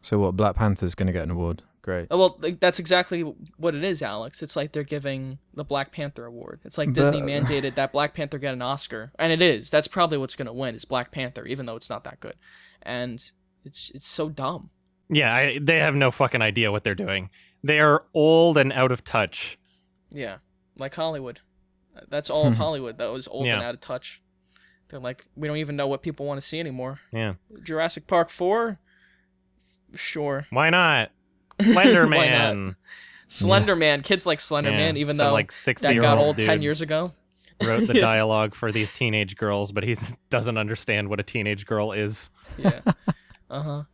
So what, Black Panther's going to get an award? Great. Well, that's exactly what it is, Alex. It's like they're giving the Black Panther award. It's like Disney mandated that Black Panther get an Oscar. And it is. That's probably what's going to win, is Black Panther, even though it's not that good. And it's so dumb. Yeah, they have no fucking idea what they're doing. They are old and out of touch. Yeah, like Hollywood. That's all of Hollywood that was old and out of touch. They're like, we don't even know what people want to see anymore. Yeah. Jurassic Park 4? Sure. Why not? Slender Man. Slender Man. Kids like Slender Man, even though like that got old 10 years ago. Wrote the dialogue for these teenage girls, but he doesn't understand what a teenage girl is. Yeah.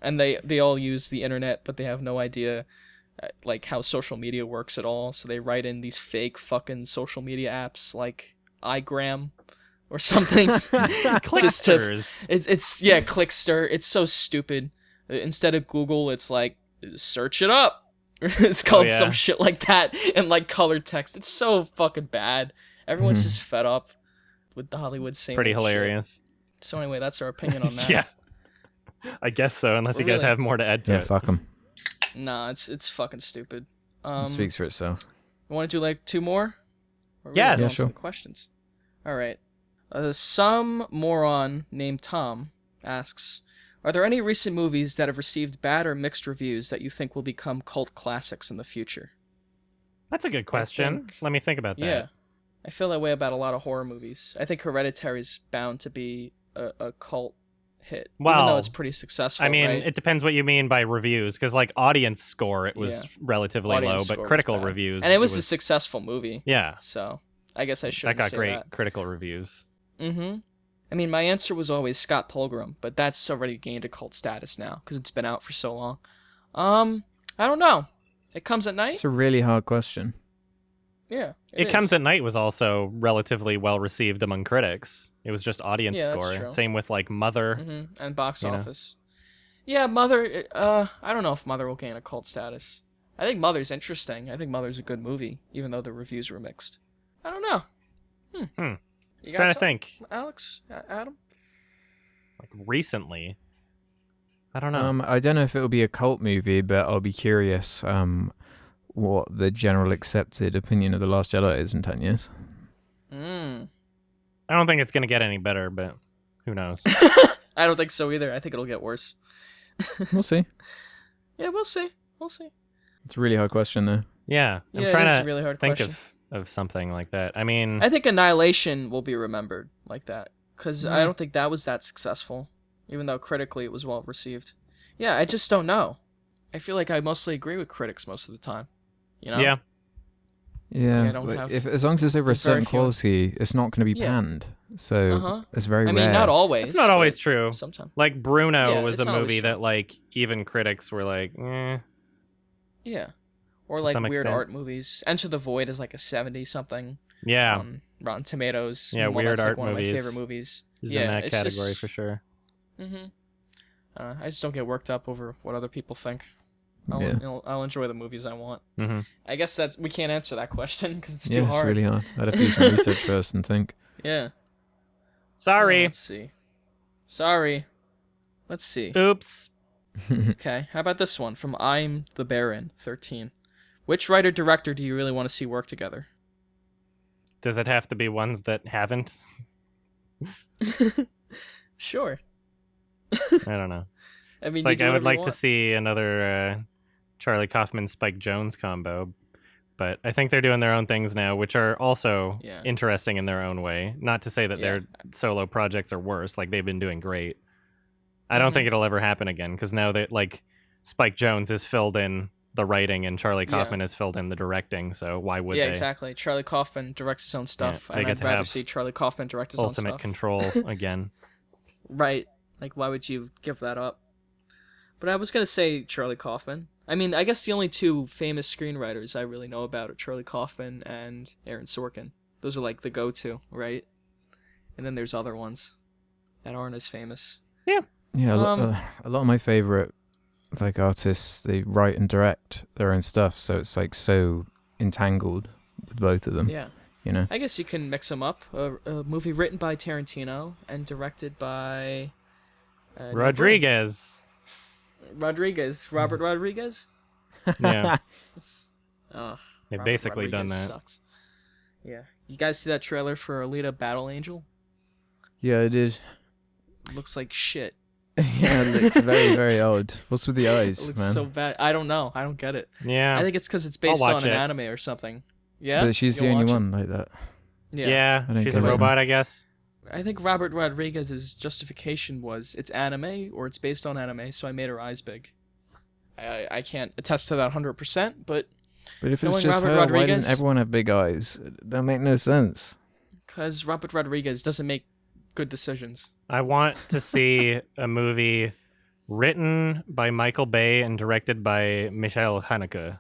And they all use the internet, but they have no idea like how social media works at all. So they write in these fake fucking social media apps like iGram or something. Clicksters. It's Clickster. It's so stupid. Instead of Google, it's like, search it up. It's called some shit like that in like colored text. It's so fucking bad. Everyone's just fed up with the Hollywood scene. Pretty hilarious. Shit. So anyway, that's our opinion on that. Yeah. I guess so, unless you guys have more to add to it. Yeah, fuck them. Nah, it's fucking stupid. It speaks for itself. You want to do like 2 more? Yes. Yeah, sure. Questions. All right. Some moron named Tom asks, are there any recent movies that have received bad or mixed reviews that you think will become cult classics in the future? That's a good question. Let me think about that. Yeah. I feel that way about a lot of horror movies. I think Hereditary's bound to be a cult hit, well, even though it's pretty successful. I mean, right? It depends what you mean by reviews, because like audience score, it was relatively low, but critical reviews, and it was a successful movie. Yeah, so I guess I should. That got great critical reviews. Mm-hmm. I mean, my answer was always Scott Pilgrim, but that's already gained a cult status now because it's been out for so long. I don't know. It Comes at Night. It's a really hard question. Yeah, It Comes at Night was also relatively well received among critics. It was just audience score. That's true. Same with like Mother and box office. Yeah, Mother. I don't know if Mother will gain a cult status. I think Mother's interesting. I think Mother's a good movie, even though the reviews were mixed. I don't know. You Trying got to some, think. Alex? Adam? Like recently. I don't know. I don't know if it'll be a cult movie, but I'll be curious what the general accepted opinion of The Last Jedi is in 10 years. Mm. I don't think it's going to get any better, but who knows? I don't think so either. I think it'll get worse. We'll see. Yeah, we'll see. We'll see. It's a really hard question, though. Yeah. I'm Yeah, trying it is to a really hard think question. of something like that. I mean, I think Annihilation will be remembered like that because I don't think that was that successful, even though critically it was well received. Yeah, I just don't know. I feel like I mostly agree with critics most of the time. You know? yeah. Yeah, I don't have- as long as it's over a there's very certain few ones. quality, it's not going to be Yeah. panned. So Uh-huh. it's very I rare. mean, not always. It's not always but true. Sometimes. Like Bruno Yeah, was it's a not always movie true. that like even critics were like, Yeah. Or To like some weird extent. art movies. Enter the Void is like a 70-something yeah, on Rotten Tomatoes. Yeah, Well, weird that's, like, art one movies of my favorite movies. is Yeah, in that it's category just- for sure. Mm-hmm. I just don't get worked up over what other people think. I'll enjoy the movies I want. Hmm. I guess we can't answer that question because it's Yeah, too it's hard. really hard. I'd have to do some research first and think. Yeah. Sorry. Let's see. Sorry. Let's see. Oops. Okay, how about this one from I'm the Baron 13? Which writer director do you really want to see work together? Does it have to be ones that haven't? Sure. I don't know. I mean, It's like you do I would whatever you like to want. see another Charlie Kaufman Spike Jones combo, but I think they're doing their own things now, which are also Yeah. interesting in their own way. Not to say that Yeah. their solo projects are worse; like they've been doing great. I don't Mhm. think it'll ever happen again because now that like Spike Jones has filled in the writing and Charlie Yeah. Kaufman has filled in the directing, so why would Yeah, they? exactly. Charlie Kaufman directs his own stuff, they and get I'd to rather have see Charlie Kaufman direct his own Ultimate stuff. control again. Right. Like, why would you give that up? But I was going to say Charlie Kaufman. I mean, I guess the only two famous screenwriters I really know about are Charlie Kaufman and Aaron Sorkin. Those are like the go-to, right? And then there's other ones that aren't as famous. Yeah, Um, a lot of my favorite like artists, they write and direct their own stuff, so it's like so entangled with both of them. Yeah. You know. I guess you can mix them up. A movie written by Tarantino and directed by... Rodriguez. Robert Rodriguez? Yeah, Oh, they've Robert basically done Rodriguez that. Sucks. Yeah. You guys see that trailer for Alita Battle Angel? Yeah, it did. Looks like shit. Yeah, it looks very, very odd. What's with the It eyes, looks man? so bad. I don't know. I don't get it. Yeah, I think it's because it's based watch on an it. anime or something. Yeah? But she's You the gonna only watch it? one like that. yeah. I don't She's get a it. robot, I guess. I think Robert Rodriguez's justification was it's anime or it's based on anime, so I made her eyes big. I can't attest to that 100%, but But if it's Knowing just Robert her, why Rodriguez- doesn't everyone have big eyes? That make no sense. because Robert Rodriguez doesn't make good decisions. I want to see a movie written by Michael Bay and directed by Michael Haneke.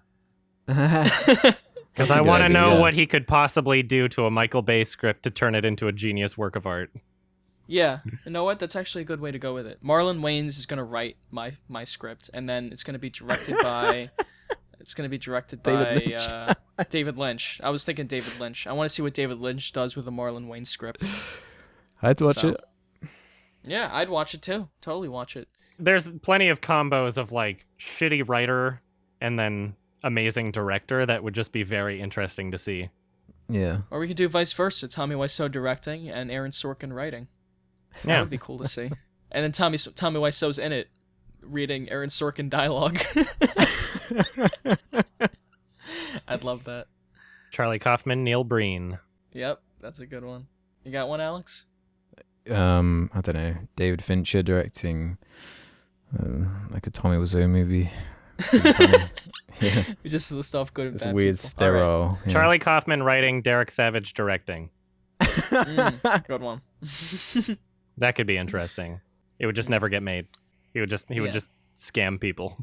Because I want to know what he could possibly do to a Michael Bay script to turn it into a genius work of art. Yeah, you know what? That's actually a good way to go with it. Marlon Wayans is gonna write my script, and then it's gonna be directed by David David Lynch. I was thinking David Lynch. I want to see what David Lynch does with the Marlon Wayans script. I'd watch So- it. Yeah, I'd watch it too. Totally watch it. There's plenty of combos of like shitty writer and then amazing director that would just be very interesting to see. Yeah. Or we could do vice versa: Tommy Wiseau directing and Aaron Sorkin writing. That Yeah. would be cool to see. And then Tommy Wiseau's in it, reading Aaron Sorkin dialogue. I'd love that. Charlie Kaufman, Neil Breen. Yep, that's a good one. You got one, Alex? I don't know. David Fincher directing like a Tommy Wiseau movie. Yeah. We just list off good and It's bad weird, people. sterile. Yeah. Charlie Kaufman writing, Derek Savage directing. All right. Good one. That could be interesting. It would just never get made. He would just Yeah. scam people.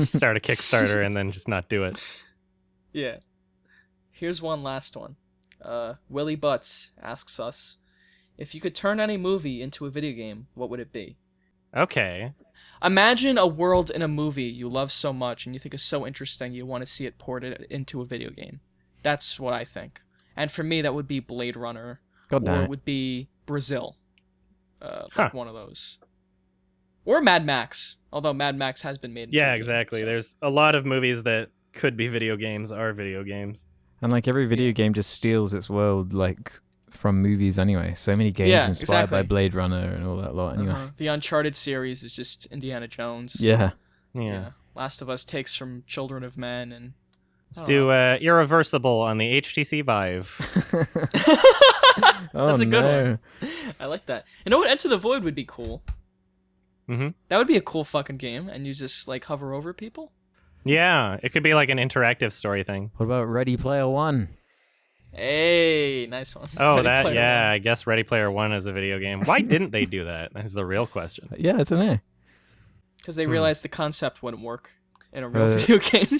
Start a Kickstarter and then just not do it. Yeah. Here's one last one. Willie Butts asks us, if you could turn any movie into a video game, what would it be? Okay. Imagine a world in a movie you love so much and you think is so interesting you want to see it ported into a video game. That's what I think. And for me, that would be Blade Runner. God damn Or it. it would be Brazil. Huh. Like one of those. Or Mad Max. Although Mad Max has been made into a Yeah, game, exactly. so- There's a lot of movies that could be video games are video games. And like every video game just steals its world like from movies anyway. So many games Yeah, inspired by exactly. Blade Runner and all that lot anyway. The Uncharted series is just Indiana Jones. Yeah. Yeah. Last of Us takes from Children of Men and Let's do Irreversible on the HTC Vive. Oh, That's a good no. one. I like that. You know what? Enter the Void would be cool. Mm-hmm. That would be a cool fucking game, and you just like hover over people. Yeah, it could be like an interactive story thing. What about Ready Player One? Hey, nice one. Oh, Ready that, Player yeah, One. I guess Ready Player One is a video game. Why didn't they do that? That's the real question. Yeah, I don't know. Because they realized the concept wouldn't work in a real Uh, video game.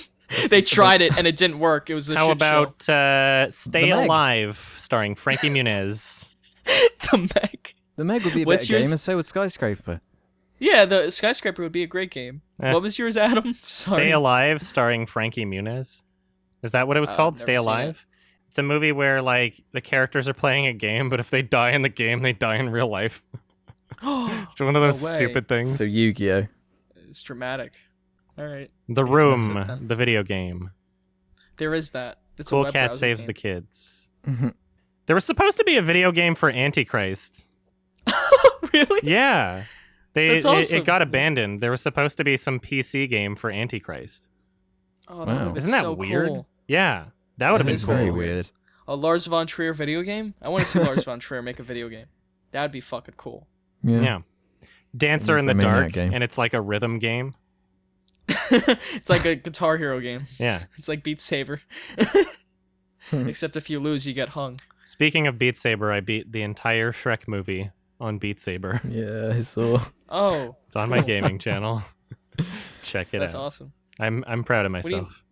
They tried it and it didn't work. It was a How shit about Stay The Meg. Alive, starring Frankie Muniz? show. The Meg. The Meg would be a What's better yours? game, and so would Skyscraper. Yeah, the Skyscraper would be a great game. Eh. What was yours, Adam? Sorry. Stay Alive, starring Frankie Muniz. Is that what it was called? I've Stay never seen Alive? It's a movie where like the characters are playing a game, but if they die in the game, they die in real life. It's one of those No way. stupid things. So Yu-Gi-Oh. It's dramatic. All right. The I guess that's Room, it then. the video game. There is that. It's a Cool web Cat browser Saves game. the Kids. There was supposed to be a video game for Antichrist. Really? Yeah. That's awesome. It got abandoned. There was supposed to be some PC game for Antichrist. Oh, that Wow. would've been Isn't that so weird? cool. Yeah. That would have That been is cool. very weird. A Lars von Trier video game? I want to see Lars von Trier make a video game. That'd be fucking cool. Yeah. Dancer in the It's a Maniac Dark, game. and it's like a rhythm game. It's like a Guitar Hero game. Yeah. It's like Beat Saber. Except if you lose, you get hung. Speaking of Beat Saber, I beat the entire Shrek movie on Beat Saber. Yeah, I saw. Oh, It's on my gaming channel. Check it that's out. awesome. I'm proud of do you- myself.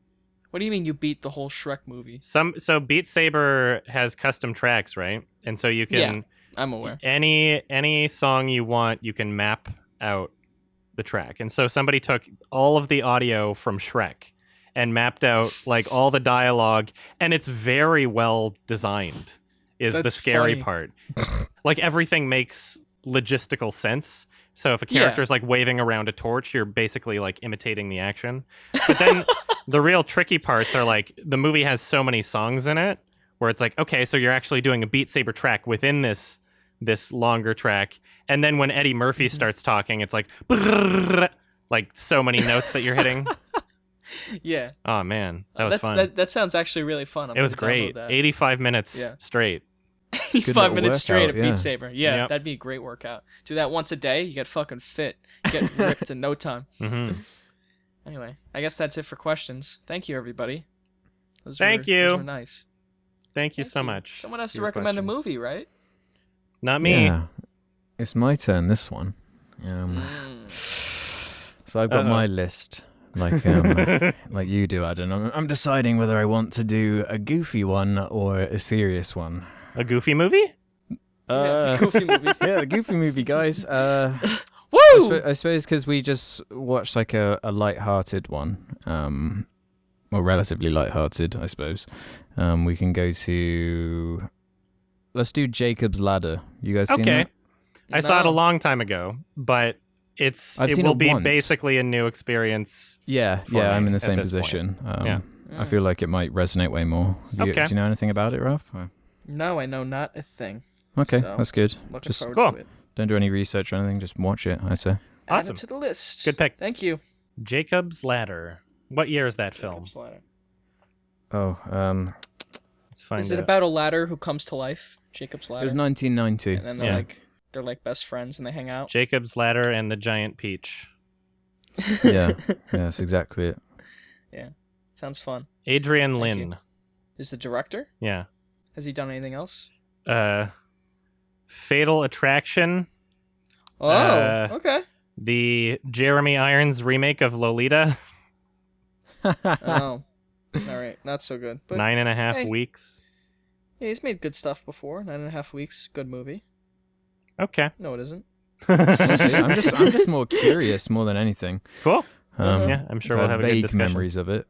What do you mean you beat the whole Shrek movie? So Beat Saber has custom tracks, right? And so you can Yeah. I'm aware. any song you want, you can map out the track. And so somebody took all of the audio from Shrek and mapped out like all the dialogue, and it's very well designed. Is the That's scary funny. part. Like everything makes logistical sense. So if a Yeah. character's like waving around a torch, you're basically like imitating the action. But then the real tricky parts are like the movie has so many songs in it where it's like, okay, so you're actually doing a Beat Saber track within this longer track. And then when Eddie Murphy starts talking, it's like like so many notes that you're hitting. Yeah. Oh man, that was fun. That sounds actually really fun. I'm It was gonna download great. that. 85 minutes Yeah. straight. 5 little minutes straight workout, of yeah. Beat Saber. Yeah, Yep. that'd be a great workout. Do that once a day, you get fucking fit. You get ripped in no time. Hmm Anyway, I guess that's it for questions. Thank you, everybody. Thank Those you. were nice. Thank you Thank so much. Someone has for to your recommend a questions. movie, right? Not me. Yeah. It's my turn, this one. So I've got Uh-oh. my list, like like you do, Adam. I'm deciding whether I want to do a goofy one or a serious one. A goofy movie? Yeah, goofy movie. Yeah, the goofy movie, guys. Woo! I suppose because we just watched like a light-hearted one, or relatively light-hearted, I suppose. We can go to. Let's do Jacob's Ladder. You guys seen Okay. that? I saw it a No. long time ago, but I've it seen will it be once. basically a new experience. Yeah, for yeah. I'm me in the at same this point. position. Yeah. I feel like it might resonate way more. Okay. Do you know anything about it, Ralph? Or- No, I know not a thing. Okay, So, that's good. Looking Just forward cool. to it. don't do any research or anything. Just watch it. I say. Add Awesome. it to the list. Good pick. Thank you. Jacob's Ladder. What year is that film? Jacob's Ladder. Oh, Let's find Is it out. about a ladder who comes to life? Jacob's it Ladder. was 1990. And then they're Yeah. like best friends and they hang out. Jacob's Ladder and the Giant Peach. Yeah, that's exactly it. Sounds fun. Adrian Thank Lin. Is the director? Yeah. Has he done anything else? Fatal Attraction. Oh, okay. The Jeremy Irons remake of Lolita. Oh, all right. Not so good. But 9.5 hey. weeks. yeah, he's made good stuff before. 9.5 weeks. Good movie. Okay. No, it isn't. I'm just more curious more than anything. Cool. Um, Yeah, I'm sure so I we'll have a good vague discussion. memories of it.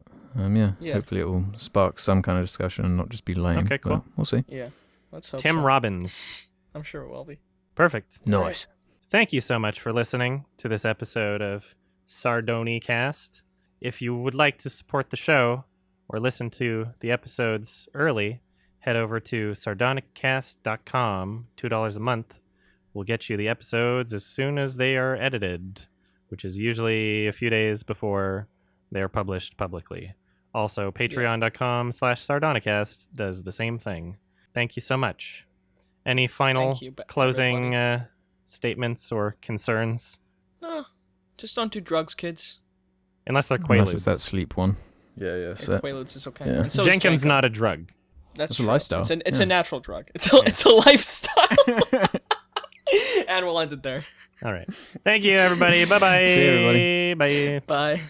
Yeah. Hopefully it will spark some kind of discussion and not just be lame. Okay, cool. But we'll see. Yeah. Let's hope Tim so. Robbins. I'm sure it will be. Perfect. Nice. Thank you so much for listening to this episode of Sardonicast. If you would like to support the show or listen to the episodes early, head over to sardonicast.com. $2 a month will get you the episodes as soon as they are edited, which is usually a few days before they are published publicly. Also, patreon.com/sardonicast does the same thing. Thank you so much. Any final Thank you, closing everybody. statements or concerns? No, just don't do drugs, kids. Unless they're Unless it's Quaaludes. that sleep one. Yeah. Yeah, So Quaaludes is okay. Yeah. And so is Jenkins Jenkem. not a drug. That's a true. lifestyle. It's a Yeah. natural drug. It's a lifestyle. And we'll end it there. All right. Thank you, everybody. Bye-bye. See you, everybody. Bye. Bye.